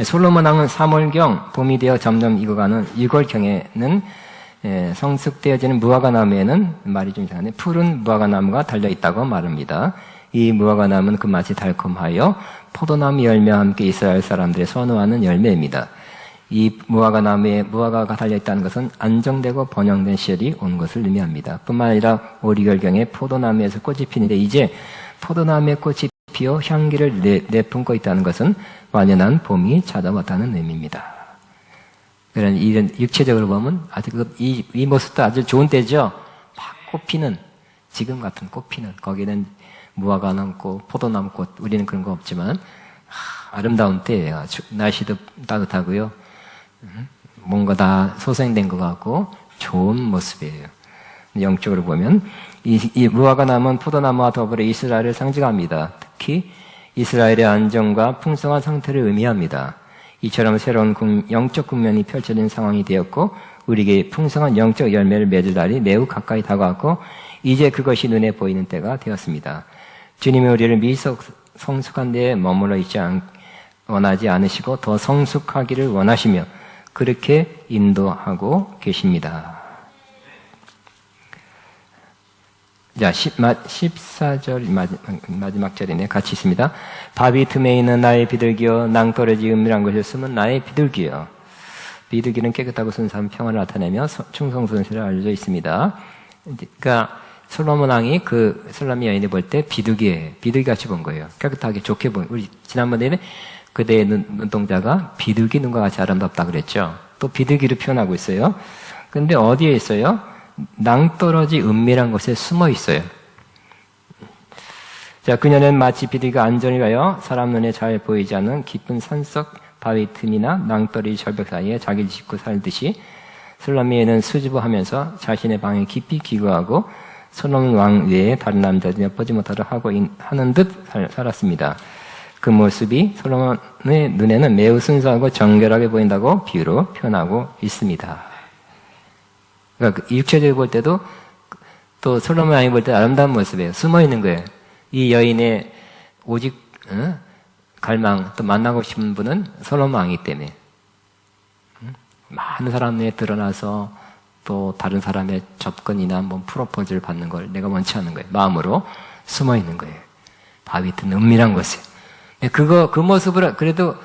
솔로몬 왕은 3월경 봄이 되어 점점 익어가는 6월경에는 성숙되어지는 무화과나무에는 말이 좀 이상한데 푸른 무화과나무가 달려있다고 말합니다. 이 무화과나무는 그 맛이 달콤하여 포도나무 열매와 함께 이스라엘 사람들의 선호하는 열매입니다. 이 무화과나무에 무화과가 달려있다는 것은 안정되고 번영된 시절이 온 것을 의미합니다. 뿐만 아니라 오리결경에 포도나무에서 꽃이 피는데 이제 포도나무에 꽃이 피어 향기를 내뿜고 있다는 것은 완연한 봄이 찾아왔다는 의미입니다. 그런 이런 육체적으로 보면 아주 이 모습도 아주 좋은 때죠. 막 꽃피는 지금 같은 꽃피는 거기는 무화과나무꽃, 포도나무꽃 우리는 그런 거 없지만 아름다운 때예요. 날씨도 따뜻하고요. 뭔가 다 소생된 것 같고 좋은 모습이에요. 영적으로 보면 이 무화과나무는 포도나무와 더불어 이스라엘을 상징합니다. 특히 이스라엘의 안정과 풍성한 상태를 의미합니다. 이처럼 새로운 영적 국면이 펼쳐진 상황이 되었고 우리에게 풍성한 영적 열매를 맺을 날이 매우 가까이 다가왔고 이제 그것이 눈에 보이는 때가 되었습니다. 주님이 우리를 미석 성숙한 데에 머물러 있지 원하지 않으시고 더 성숙하기를 원하시며 그렇게 인도하고 계십니다. 자, 14절 마지막 절이네. 같이 있습니다. 바위 틈에 있는 나의 비둘기여 낭떠러지 은밀한 곳에 숨은 나의 비둘기여. 비둘기는 깨끗하고 순수한 평화를 나타내며 충성스러운 알려져 있습니다. 그러니까 솔로몬 왕이 그 솔로몬 여인을 볼 때 비둘기 같이 본 거예요. 깨끗하게 좋게 본. 우리 지난번에는 그대의 눈동자가 비둘기 눈과 같이 아름답다 그랬죠. 또 비둘기로 표현하고 있어요. 근데 어디에 있어요? 낭떠러지 은밀한 곳에 숨어 있어요. 자, 그녀는 마치 비둘기가 안전히 가요. 사람 눈에 잘 보이지 않는 깊은 산속 바위 틈이나 낭떠러지 절벽 사이에 자기를 짓고 살듯이 술라미에는 수줍어하면서 자신의 방에 깊이 기거하고 솔로몬 왕 외에 다른 남자들이 엿보지 못하도록 하는 듯 살았습니다. 그 모습이 솔로몬의 눈에는 매우 순수하고 정결하게 보인다고 비유로 표현하고 있습니다. 그러니까 육체적으로 볼 때도 또 솔로몬 왕이 볼 때 아름다운 모습이에요. 숨어 있는 거예요. 이 여인의 오직 갈망 또 만나고 싶은 분은 솔로몬 왕이기 때문에 많은 사람에 드러나서 또 다른 사람의 접근이나 뭐 프로포즈를 받는 걸 내가 원치 않는 거예요. 마음으로 숨어 있는 거예요. 바위 튼 은밀한 곳에. 그 모습으로 그래도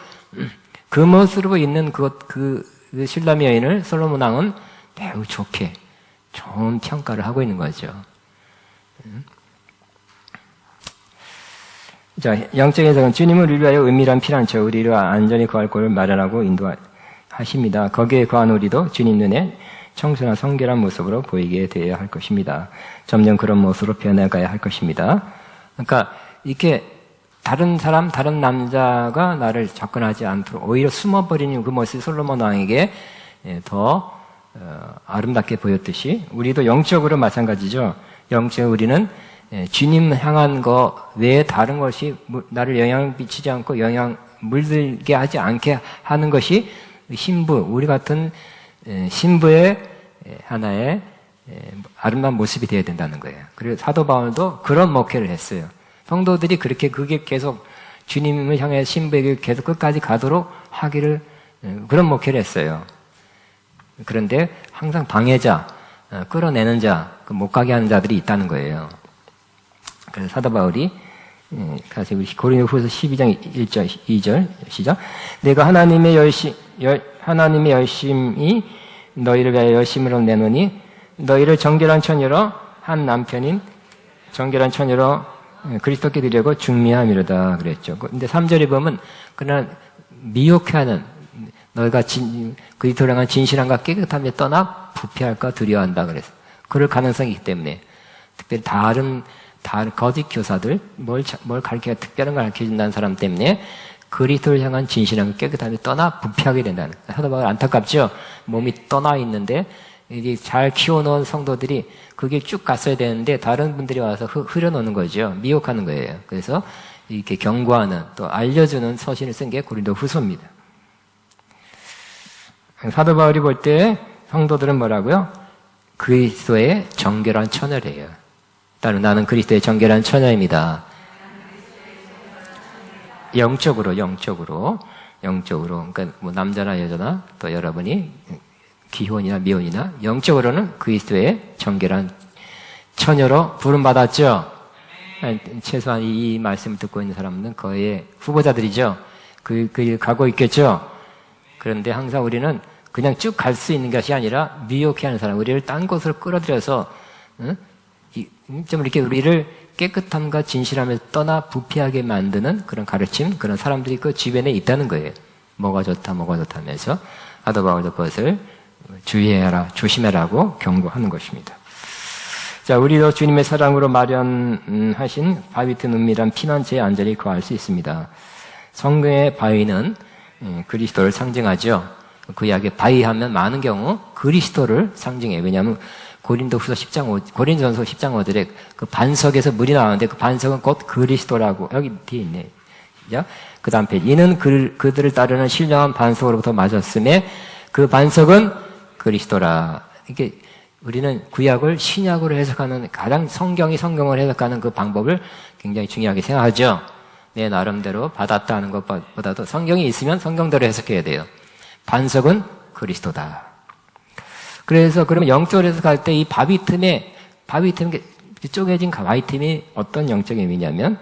그 모습으로 있는 그 슐라미 여인을 솔로몬 왕은 매우 좋게 좋은 평가를 하고 있는 거죠. 자, 영적 해석은 주님은 우리를 위하여 은밀한 피난처, 우리를 안전히 구할 곳을 마련하고 인도하십니다. 거기에 거한 우리도 주님 눈에 청순한 성결한 모습으로 보이게 되어야 할 것입니다. 점점 그런 모습으로 변해가야 할 것입니다. 그러니까 이렇게 다른 사람, 다른 남자가 나를 접근하지 않도록 오히려 숨어버리는 그 모습이 솔로몬 왕에게 더 아름답게 보였듯이 우리도 영적으로 마찬가지죠. 영적으로 우리는 주님 향한 것 외에 다른 것이 나를 영향 미치지 않고 영향 물들게 하지 않게 하는 것이 신부, 우리 같은 신부의 하나의 아름다운 모습이 되어야 된다는 거예요. 그리고 사도 바울도 그런 목회를 했어요. 성도들이 그게 계속 주님을 향해 신부에게 계속 끝까지 가도록 하기를 그런 목회를 했어요. 그런데 항상 방해자, 끌어내는 자, 못 가게 하는 자들이 있다는 거예요. 그래서 사도 바울이 다시 우리 고린도후서 12장 1절 2절 시작. 내가 하나님의 열심이 너희를 위하여 열심으로 내노니 너희를 정결한 처녀로 한 남편인 정결한 처녀로 그리스도께 드리려고 중미함이로다 그랬죠. 근데 3절에 보면 그러나 미혹해하는 너희가 그리스도를 향한 진실함과 깨끗함에 떠나 부패할까 두려워한다 그래서 그럴 가능성이 있기 때문에 특별히 다른 거짓 교사들 뭘 가르쳐 특별한 걸 가르쳐준다는 사람 때문에 그리스도를 향한 진실함과 깨끗함에 떠나 부패하게 된다는 사도 바울 안타깝죠. 몸이 떠나 있는데 이게 잘 키워놓은 성도들이 그게 쭉 갔어야 되는데 다른 분들이 와서 흐려놓는 거죠. 미혹하는 거예요. 그래서 이렇게 경고하는 또 알려주는 서신을 쓴 게 고린도후서입니다. 사도 바울이 볼 때 성도들은 뭐라고요? 그리스도의 정결한 처녀래요. 따로 나는 그리스도의 정결한 처녀입니다. 영적으로. 그러니까 뭐 남자나 여자나 또 여러분이 기혼이나 미혼이나 영적으로는 그리스도의 정결한 처녀로 부름받았죠. 최소한 이 말씀을 듣고 있는 사람은 거의 후보자들이죠. 그 길 가고 있겠죠. 그런데 항상 우리는 그냥 쭉 갈 수 있는 것이 아니라 미혹해 하는 사람, 우리를 딴 곳으로 끌어들여서 좀 이렇게 우리를 깨끗함과 진실함에서 떠나 부패하게 만드는 그런 가르침, 그런 사람들이 그 주변에 있다는 거예요. 뭐가 좋다 하면서 사도 바울도 그것을 주의해라, 조심해라고 경고하는 것입니다. 자, 우리도 주님의 사랑으로 마련하신 바위 튼 은밀한 피난처에 안전히 거할 수 있습니다. 성경의 바위는 그리스도를 상징하죠. 그 이야기 바위하면 많은 경우 그리스도를 상징해요. 왜냐하면 고린도전서 10장 5절에 그 반석에서 물이 나오는데 그 반석은 곧 그리스도라고 여기 뒤에 있네. 그 다음 페이지. 이는 그들을 따르는 신령한 반석으로부터 맞았음에 그 반석은 그리스도라. 이게 우리는 구약을 신약으로 해석하는 가장 성경을 해석하는 그 방법을 굉장히 중요하게 생각하죠. 내 나름대로 받았다는 것보다도 성경이 있으면 성경대로 해석해야 돼요. 반석은 그리스도다. 그래서 그러면 영적으로 해석할 때 이 바위 틈에 쪼개진 바위 틈이 어떤 영적인 의미냐면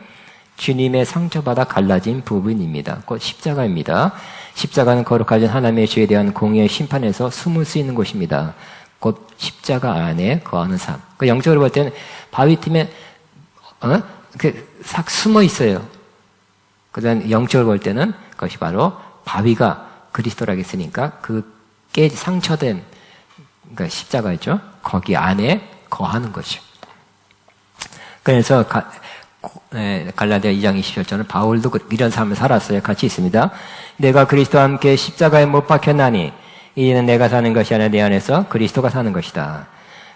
주님의 상처받아 갈라진 부분입니다. 곧 십자가입니다. 십자가는 거룩하신 하나님의 죄에 대한 공의의 심판에서 숨을 수 있는 곳입니다. 곧 십자가 안에 거하는 삶. 그 영적으로 볼 때는 바위 틈에 싹 숨어 있어요. 그다음 영적으로 볼 때는 그것이 바로 바위가 그리스도라고 했으니까 그 상처된 그러니까 십자가죠. 거기 안에 거하는 거죠. 그래서 갈라디아 2장 27절은 바울도 이런 삶을 살았어요. 같이 있습니다. 내가 그리스도와 함께 십자가에 못 박혔나니 이제는 내가 사는 것이 아니라 내 안에서 그리스도가 사는 것이다.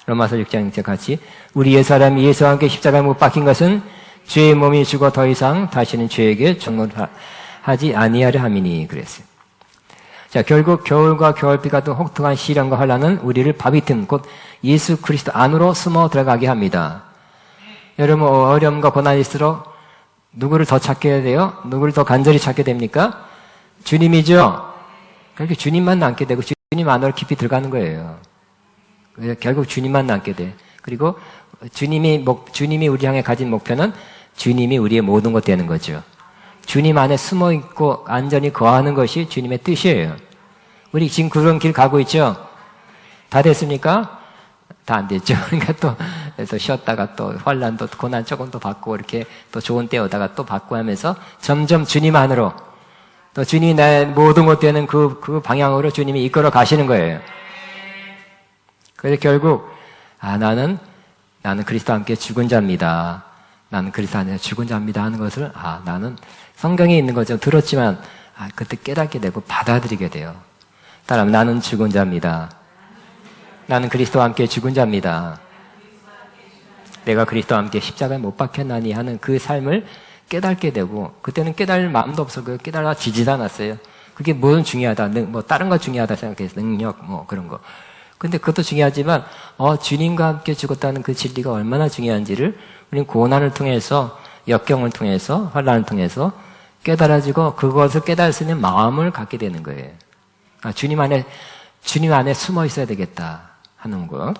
로마서 6장 같이 우리 옛사람이 예수와 함께 십자가에 못 박힌 것은 죄의 몸이 죽어 더 이상 다시는 죄에게 종노하지 아니하려 함이니 그랬어요. 자, 결국 겨울과 겨울비 같은 혹독한 시련과 환난은 우리를 바비틈 곧 예수 그리스도 안으로 숨어 들어가게 합니다. 여러분 어려움과 고난일수록 누구를 더 찾게 해야 돼요? 누구를 더 간절히 찾게 됩니까? 주님이죠. 그렇게 주님만 남게 되고 주님 안으로 깊이 들어가는 거예요. 결국 주님만 남게 돼. 그리고 주님이 우리 향해 가진 목표는 주님이 우리의 모든 것 되는 거죠. 주님 안에 숨어 있고 안전히 거하는 것이 주님의 뜻이에요. 우리 지금 그런 길 가고 있죠? 다 됐습니까? 다 안 됐죠. 그러니까 또 쉬었다가 또 환난도 고난 조금 더 받고 이렇게 또 좋은 때 오다가 또 받고 하면서 점점 주님 안으로 또 주님이 나의 모든 것 되는 그 방향으로 주님이 이끌어 가시는 거예요. 그래서 결국 나는 그리스도와 함께 죽은 자입니다. 나는 그리스도 안에서 죽은 자입니다 하는 것을 나는 성경에 있는 거죠. 들었지만 그때 깨닫게 되고 받아들이게 돼요. 따라하면 나는 죽은 자입니다. 나는 그리스도와 함께 죽은 자입니다. 내가 그리스도와 함께 십자가에 못 박혔나니 하는 그 삶을 깨닫게 되고 그때는 깨달을 마음도 없었고요. 깨달아 지지도 않았어요. 그게 뭐는 중요하다. 뭐 다른 거 중요하다 생각해서 능력 뭐 그런 거. 근데 그것도 중요하지만 주님과 함께 죽었다는 그 진리가 얼마나 중요한지를 우리는 고난을 통해서 역경을 통해서 환난을 통해서 깨달아지고 그것을 깨달을 수 있는 마음을 갖게 되는 거예요. 주님 안에 숨어 있어야 되겠다 하는 거.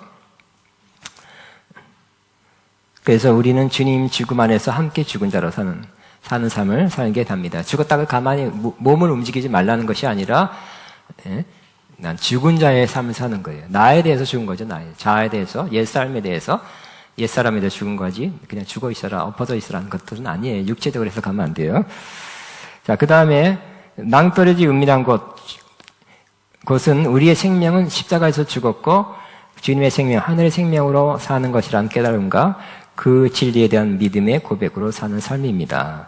그래서 우리는 주님 죽음 안에서 함께 죽은 자로 사는 삶을 살게 됩니다. 죽었다가 가만히 몸을 움직이지 말라는 것이 아니라 난 죽은 자의 삶을 사는 거예요. 나에 대해서 죽은 거죠. 자아에 대해서, 옛사람에 대해서 죽은 거지. 그냥 죽어 있어라, 엎어져 있으라는 것들은 아니에요. 육체적으로 해서 가면 안 돼요. 자, 그 다음에 낭떠러지 은밀한 곳은 우리의 생명은 십자가에서 죽었고 주님의 생명, 하늘의 생명으로 사는 것이라는 깨달음과 그 진리에 대한 믿음의 고백으로 사는 삶입니다.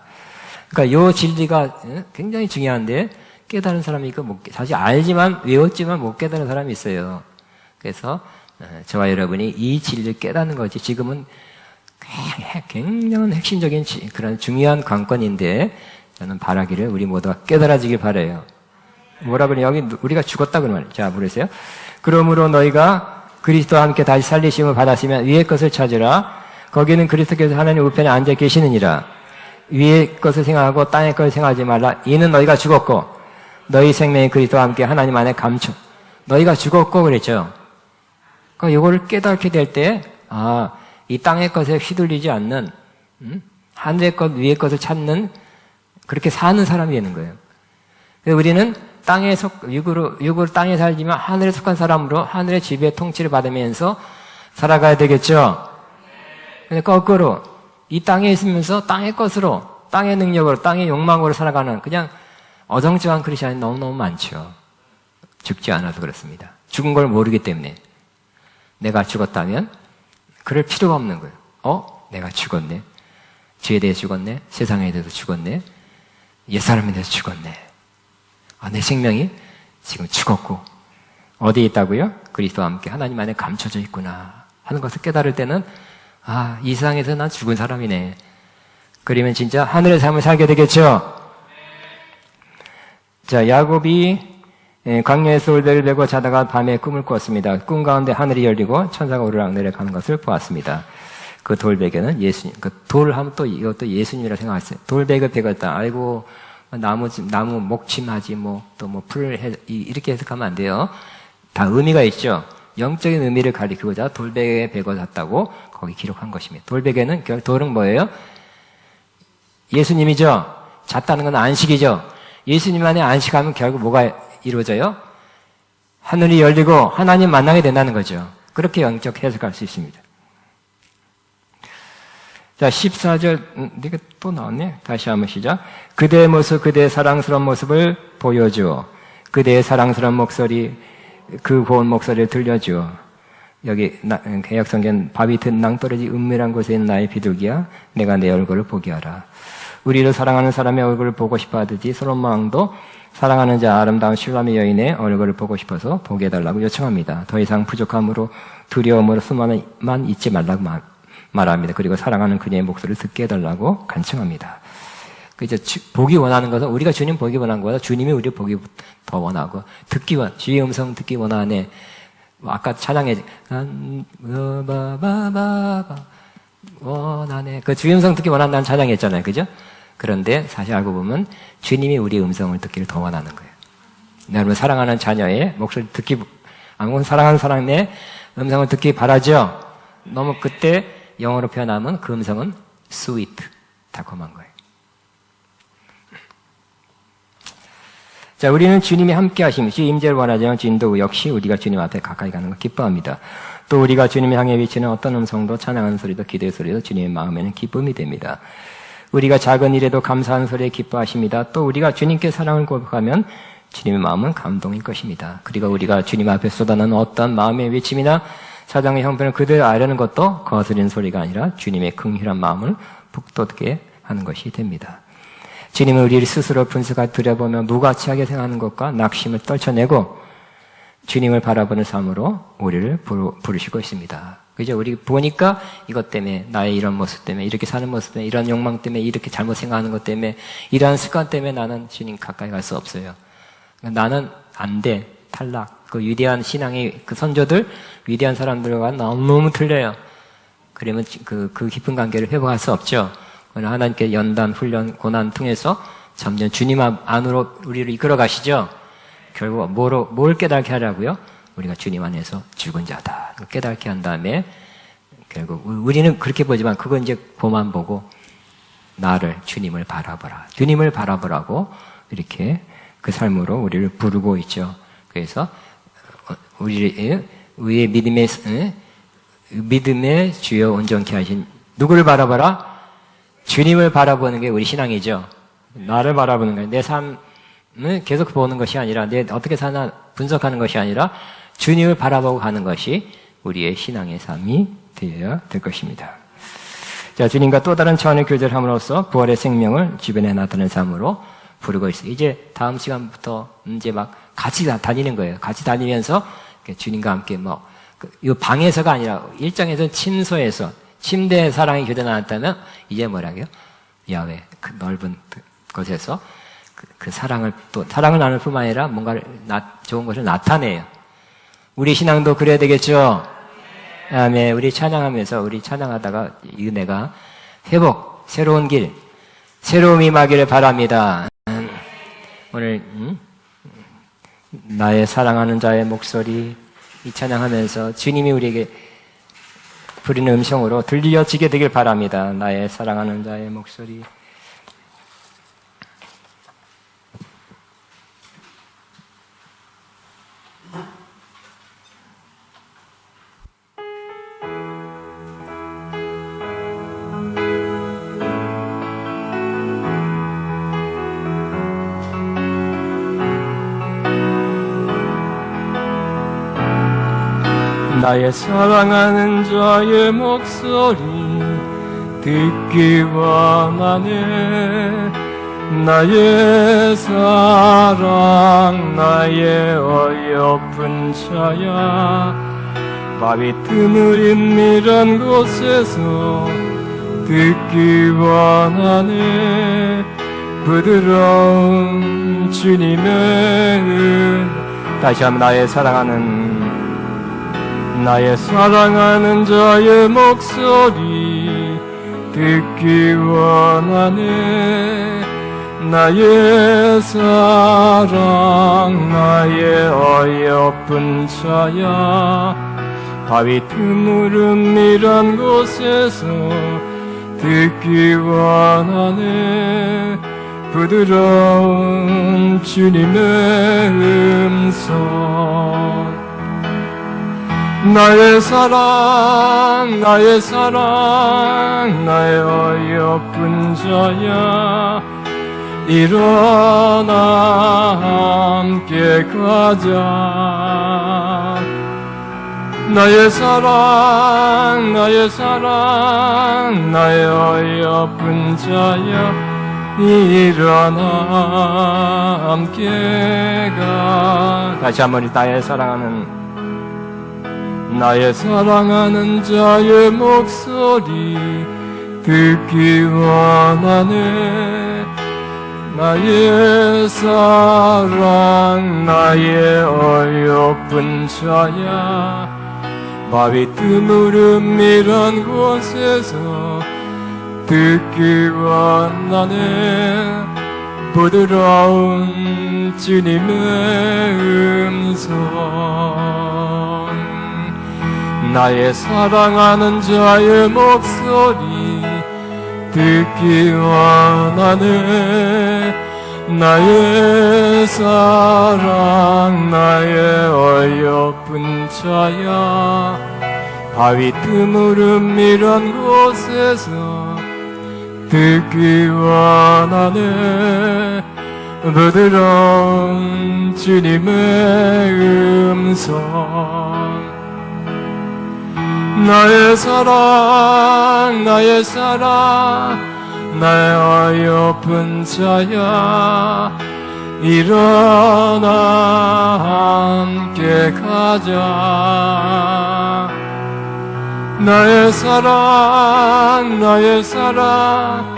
그러니까 이 진리가 굉장히 중요한데 깨달은 사람이 이거 사실 알지만 외웠지만 못 깨달은 사람이 있어요. 그래서 저와 여러분이 이 진리를 깨닫는 것이 지금은 굉장히 핵심적인 그런 중요한 관건인데 저는 바라기를 우리 모두가 깨달아지길 바라요. 뭐라 그러냐 여기 우리가 죽었다 그러면 자 부르세요. 그러므로 너희가 그리스도와 함께 다시 살리심을 받았으면 위의 것을 찾으라. 거기는 그리스도께서 하나님 우편에 앉아 계시느니라. 위의 것을 생각하고 땅의 것을 생각하지 말라. 이는 너희가 죽었고 너희 생명이 그리스도와 함께 하나님 안에 감춰. 너희가 죽었고 그랬죠. 그러니까 이거를 깨닫게 될 때 이 땅의 것에 휘둘리지 않는 하늘의 것 위의 것을 찾는 그렇게 사는 사람이 되는 거예요. 우리는 땅에 육으로 땅에 살지만 하늘에 속한 사람으로 하늘의 지배 통치를 받으면서 살아가야 되겠죠. 근데 거꾸로 이 땅에 있으면서 땅의 것으로, 땅의 능력으로, 땅의 욕망으로 살아가는 그냥 어정쩡한 크리스천이 너무너무 많죠. 죽지 않아서 그렇습니다. 죽은 걸 모르기 때문에. 내가 죽었다면 그럴 필요가 없는 거예요. 내가 죽었네. 죄에 대해 죽었네. 세상에 대해서 죽었네. 옛사람에 대해서 죽었네. 내 생명이 지금 죽었고 어디에 있다고요? 그리스도와 함께 하나님 안에 감춰져 있구나 하는 것을 깨달을 때는 이 세상에서 난 죽은 사람이네. 그러면 진짜 하늘의 삶을 살게 되겠죠? 자, 야곱이 광야에서 돌베개를 메고 자다가 밤에 꿈을 꿨습니다. 꿈 가운데 하늘이 열리고 천사가 오르락 내려가는 것을 보았습니다. 그 돌베개는 예수님. 그 돌하면 또 이것도 예수님이라 생각했어요. 돌베개 베겼다. 아이고 나무 목침하지 풀 이렇게 해석하면 안 돼요. 다 의미가 있죠. 영적인 의미를 가리키고자 돌베개에 베고 잤다고 거기 기록한 것입니다. 돌베개는 돌은 뭐예요? 예수님이죠. 잤다는 건 안식이죠. 예수님 안에 안식하면 결국 뭐가 이루어져요? 하늘이 열리고 하나님 만나게 된다는 거죠. 그렇게 영적 해석할 수 있습니다. 자, 14절, 이게 또 나왔네. 다시 한번 시작. 그대의 모습, 그대의 사랑스러운 모습을 보여주어. 그대의 사랑스러운 목소리, 그 고운 목소리를 들려주어. 여기 개역성경 바위 든 낭떠러지 은밀한 곳에 있는 나의 비둘기야. 내가 내 얼굴을 보게 하라. 우리를 사랑하는 사람의 얼굴을 보고 싶어 하듯이 솔로몬 왕도 사랑하는 자 아름다운 슐람의 여인의 얼굴을 보고 싶어서 보게 해달라고 요청합니다. 더 이상 부족함으로 두려움으로 수만만 잊지 말라고 말합니다. 그리고 사랑하는 그녀의 목소리를 듣게 해달라고 간청합니다. 이제 보기 원하는 것은 우리가 주님 보기 원하는 것보다 주님이 우리를 보기 더 원하고 주의 음성 듣기 원하네. 아까 찬양에 원하네. 그 주의 음성 듣기 원한다는 찬양했잖아요, 그죠? 그런데 사실 알고 보면 주님이 우리의 음성을 듣기를 더 원하는 거예요. 여러분 사랑하는 자녀의 목소리 듣기, 아무튼 사랑하는 사람의 음성을 듣기 바라죠. 너무 그때 영어로 표현하면 그 음성은 sweet, 달콤한 거예요. 자, 우리는 주님이 함께 하심, 주의 임재를 원하지만 주님도 역시 우리가 주님 앞에 가까이 가는 걸 기뻐합니다. 또 우리가 주님을 향해 외치는 어떤 음성도 찬양하는 소리도 기도의 소리도 주님의 마음에는 기쁨이 됩니다. 우리가 작은 일에도 감사하는 소리에 기뻐하십니다. 또 우리가 주님께 사랑을 고백하면 주님의 마음은 감동일 것입니다. 그리고 우리가 주님 앞에 쏟아내는 어떤 마음의 외침이나 사랑의 형편을 그대로 아려는 것도 거스리는 소리가 아니라 주님의 긍휼한 마음을 북돋게 하는 것이 됩니다. 주님은 우리를 스스로 분석하여 들여보며 무가치하게 생각하는 것과 낙심을 떨쳐내고 주님을 바라보는 삶으로 우리를 부르시고 있습니다. 그죠? 우리 보니까 이것 때문에, 나의 이런 모습 때문에, 이렇게 사는 모습 때문에, 이런 욕망 때문에, 이렇게 잘못 생각하는 것 때문에, 이러한 습관 때문에 나는 주님 가까이 갈 수 없어요. 나는 안 돼. 탈락. 그 위대한 신앙의 그 선조들, 위대한 사람들과 너무 틀려요. 그러면 그 깊은 관계를 회복할 수 없죠. 하나님께 연단, 훈련, 고난 통해서 점점 주님 안으로 우리를 이끌어 가시죠. 결국 뭘 깨닫게 하라고요? 우리가 주님 안에서 죽은 자다. 깨닫게 한 다음에 결국 우리는 그렇게 보지만 그건 이제 그만 보고 나를 주님을 바라보라. 주님을 바라보라고 이렇게 그 삶으로 우리를 부르고 있죠. 그래서 우리의 믿음의 주여 온전케 하신 누구를 바라보라? 주님을 바라보는 게 우리 신앙이죠. 나를 바라보는 거예요. 내 삶을 계속 보는 것이 아니라 내 어떻게 사나 분석하는 것이 아니라 주님을 바라보고 가는 것이 우리의 신앙의 삶이 되어야 될 것입니다. 자, 주님과 또 다른 차원의 교제를 함으로써 부활의 생명을 주변에 나타내는 삶으로 부르고 있어요. 이제 다음 시간부터 이제 막 같이 다니는 거예요. 같이 다니면서 주님과 함께 이 방에서가 아니라 일정에서 침소에서 침대에 사랑의 교제 나왔다면 이제 뭐라고요? 야외 그 넓은 곳에서 그 사랑을 나눌 뿐만 아니라 뭔가를 좋은 것을 나타내요. 우리 신앙도 그래야 되겠죠? 아멘. 우리 찬양하면서 우리 찬양하다가 이 은혜가 회복, 새로운 길, 새로움이 임하기를 바랍니다. 오늘 나의 사랑하는 자의 목소리 이 찬양하면서 주님이 우리에게 부리는 음성으로 들려지게 되길 바랍니다. 나의 사랑하는 자의 목소리. 나의 사랑하는 자의 목소리 듣기 원하네. 나의 사랑 나의 어여쁜 자야 바위 드물인 미란 곳에서 듣기 원하네. 부드러운 주님의 다시 한번 나의 사랑하는 자의 목소리 듣기 원하네. 나의 사랑 나의 어여쁜 자야 바위 드물은 미란 곳에서 듣기 원하네. 부드러운 주님의 음성. 나의 사랑 나의 어여쁜 자야 일어나 함께 가자. 나의 사랑 나의 어여쁜 자야 일어나 함께 가. 다시 한번 나의 사랑하는 자의 목소리 듣기 원하네. 나의 사랑 나의 어여쁜 자야. 바위 드물음이란 곳에서 듣기 원하네. 부드러운 주님의 음성. 나의 사랑하는 자의 목소리 듣기 원하네. 나의 사랑 나의 어여쁜 자야. 바위 드물음이란 곳에서 듣기 원하네. 부드러운 주님의 음성. 나의 사랑 나의 사랑 나의 어여쁜 자야. 일어나 함께 가자. 나의 사랑 나의 사랑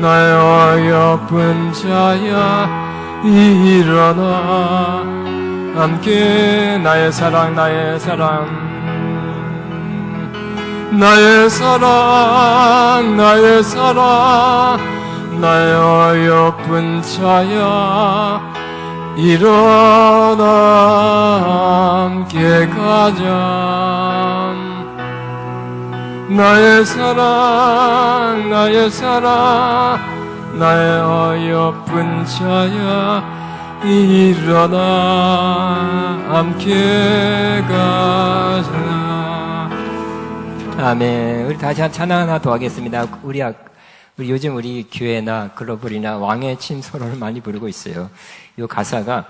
나의 어여쁜 자야. 일어나 함께. 나의 사랑 나의 사랑 나의 사랑 나의 사랑 나의 어여쁜 자야. 일어나 함께 가자. 나의 사랑 나의 사랑 나의 어여쁜 자야. 일어나 함께 가자. 아멘. 우리 다시 찬양 하나 더 하겠습니다. 우리 요즘 우리 교회나 글로벌이나 왕의 침소로를 많이 부르고 있어요. 이 가사가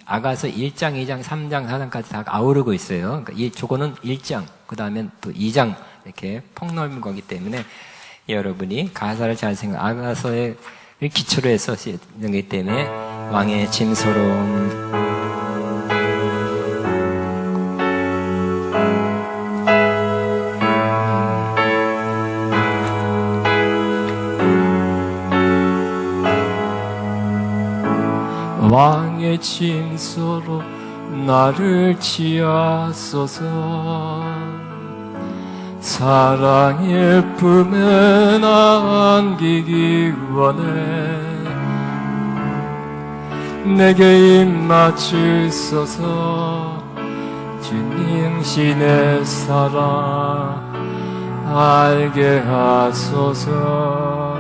아가서 1장, 2장, 3장, 4장까지 다 아우르고 있어요. 그러니까 저거는 1장, 그 다음엔 또 2장 이렇게 폭넓은 거기 때문에 여러분이 가사를 잘 아가서의 기초로 해서 쓰는 거기 때문에 왕의 침소로. 왕의 침소로 나를 치하소서. 사랑의 품에 나 안기기 원해. 내게 입 맞추소서. 주님 신의 사랑 알게 하소서.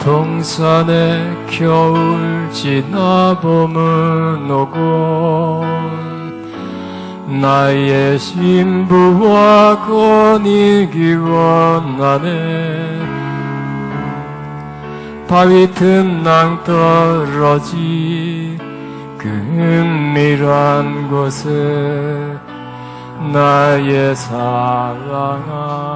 동산에 겨울 지나 봄은 오고 나의 신부와 거니기 원하네. 바위 틈 낭떠러지 그 은밀한 곳에 나의 사랑아.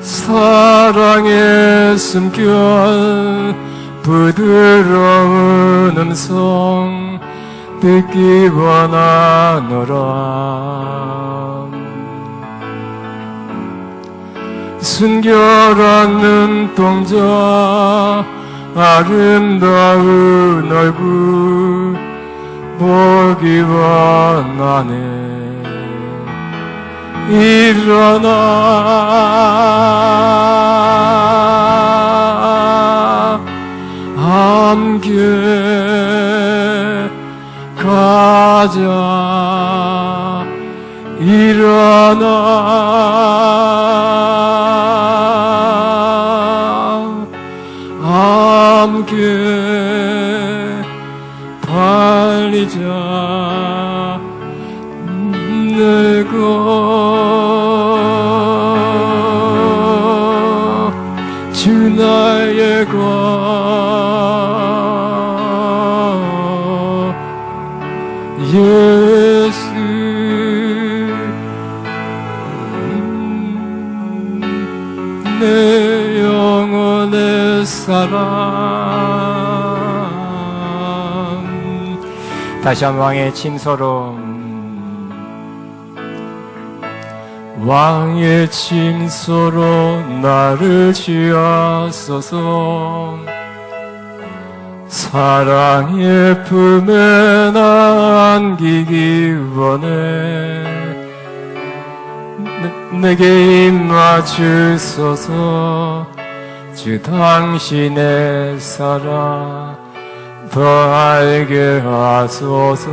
사랑의 숨결 부드러운 음성 듣기 원하노라. 순결한 눈동자 아름다운 얼굴 보기 원하네. 일어나 함께 가자. 일어나 함께 달리자. 내가 주 나의 것 예수 내 영혼의 사랑. 다시 한번 왕의 침소로, 왕의 침소로 나를 취하소서. 사랑의 품에 나 안기기 원해. 내게 임하 주소서. 주 당신의 사랑 더 알게 하소서.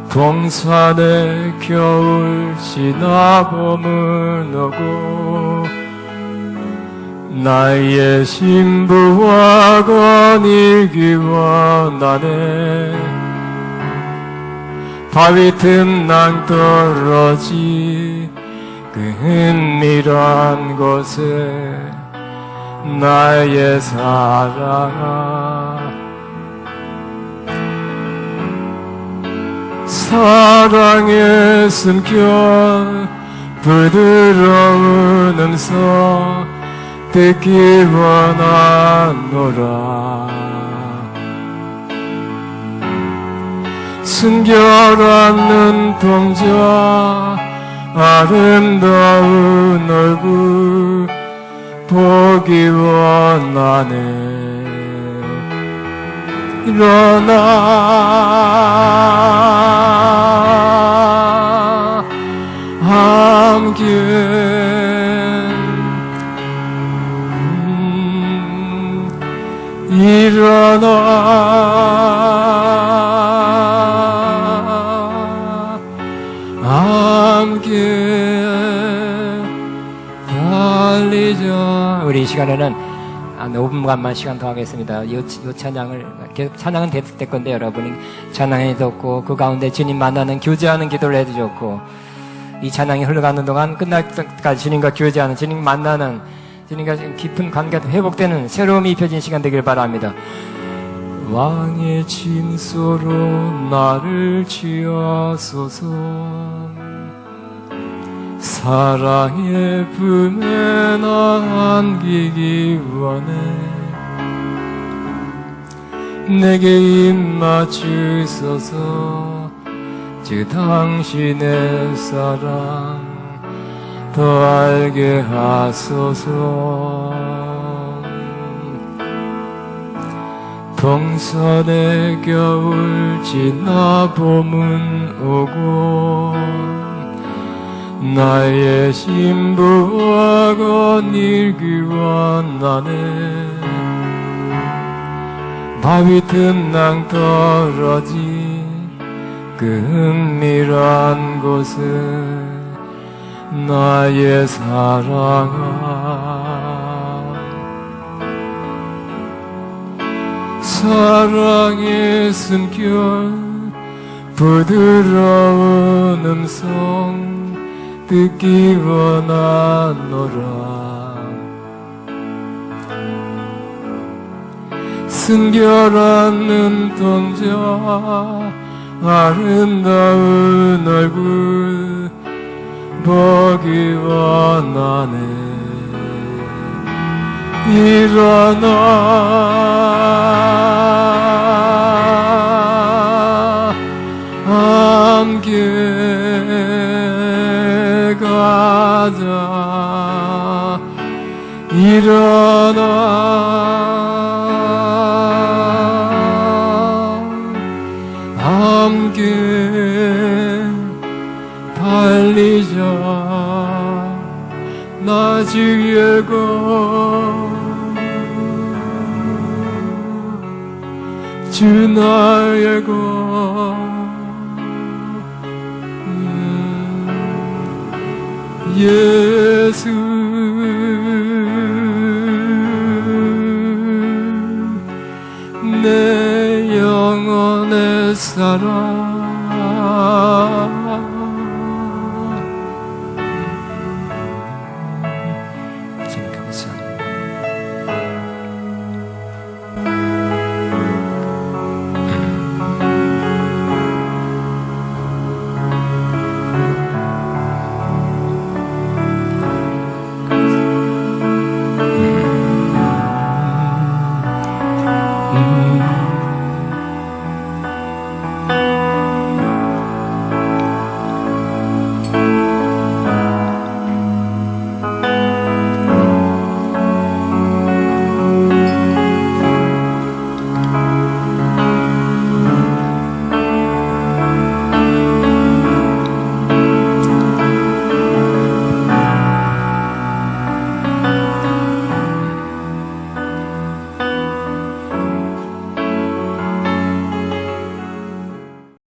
동산의 겨울 지나 봄은 오고 나의 신부와 거닐기 원하네. 바위 틈 낭떠러지 그 은밀한 곳에 나의 사랑아. 사랑의 숨결 부드러운 음성 듣기 원하노라. 순결한 눈동자 아름다운 얼굴 보기 원하네. 일어나 함께 일어나 함께 달리자. 우리 이 시간에는 한 5분간만 시간 더 하겠습니다. 이 찬양을 계속 찬양은 됐을 건데 여러분이 찬양해도 좋고 그 가운데 주님 만나는 교제하는 기도를 해도 좋고 이 찬양이 흘러가는 동안 끝날 때까지 주님과 교제하는, 주님 만나는, 주님과 깊은 관계가 회복되는 새로움이 입혀진 시간 되길 바랍니다. 왕의 침소로 나를 취하소서. 사랑의 품에 나 안기기 원해. 내게 임하 주소서. 주 당신의 사랑 더 알게 하소서. 동산의 겨울 지나 봄은 오고 나의 신부와 거닐기 원하네. 바위 틈 낭떠러지 그 은밀한 곳에 나의 사랑아. 사랑의 숨결 부드러운 음성 듣기 원하노라. 순결한 눈동자 아름다운 얼굴 보기 원하네. 일어나 함께 가자. 일어나 함께 달리자. 나 주의 것 주 나의 것 예수. 내 영혼의 사랑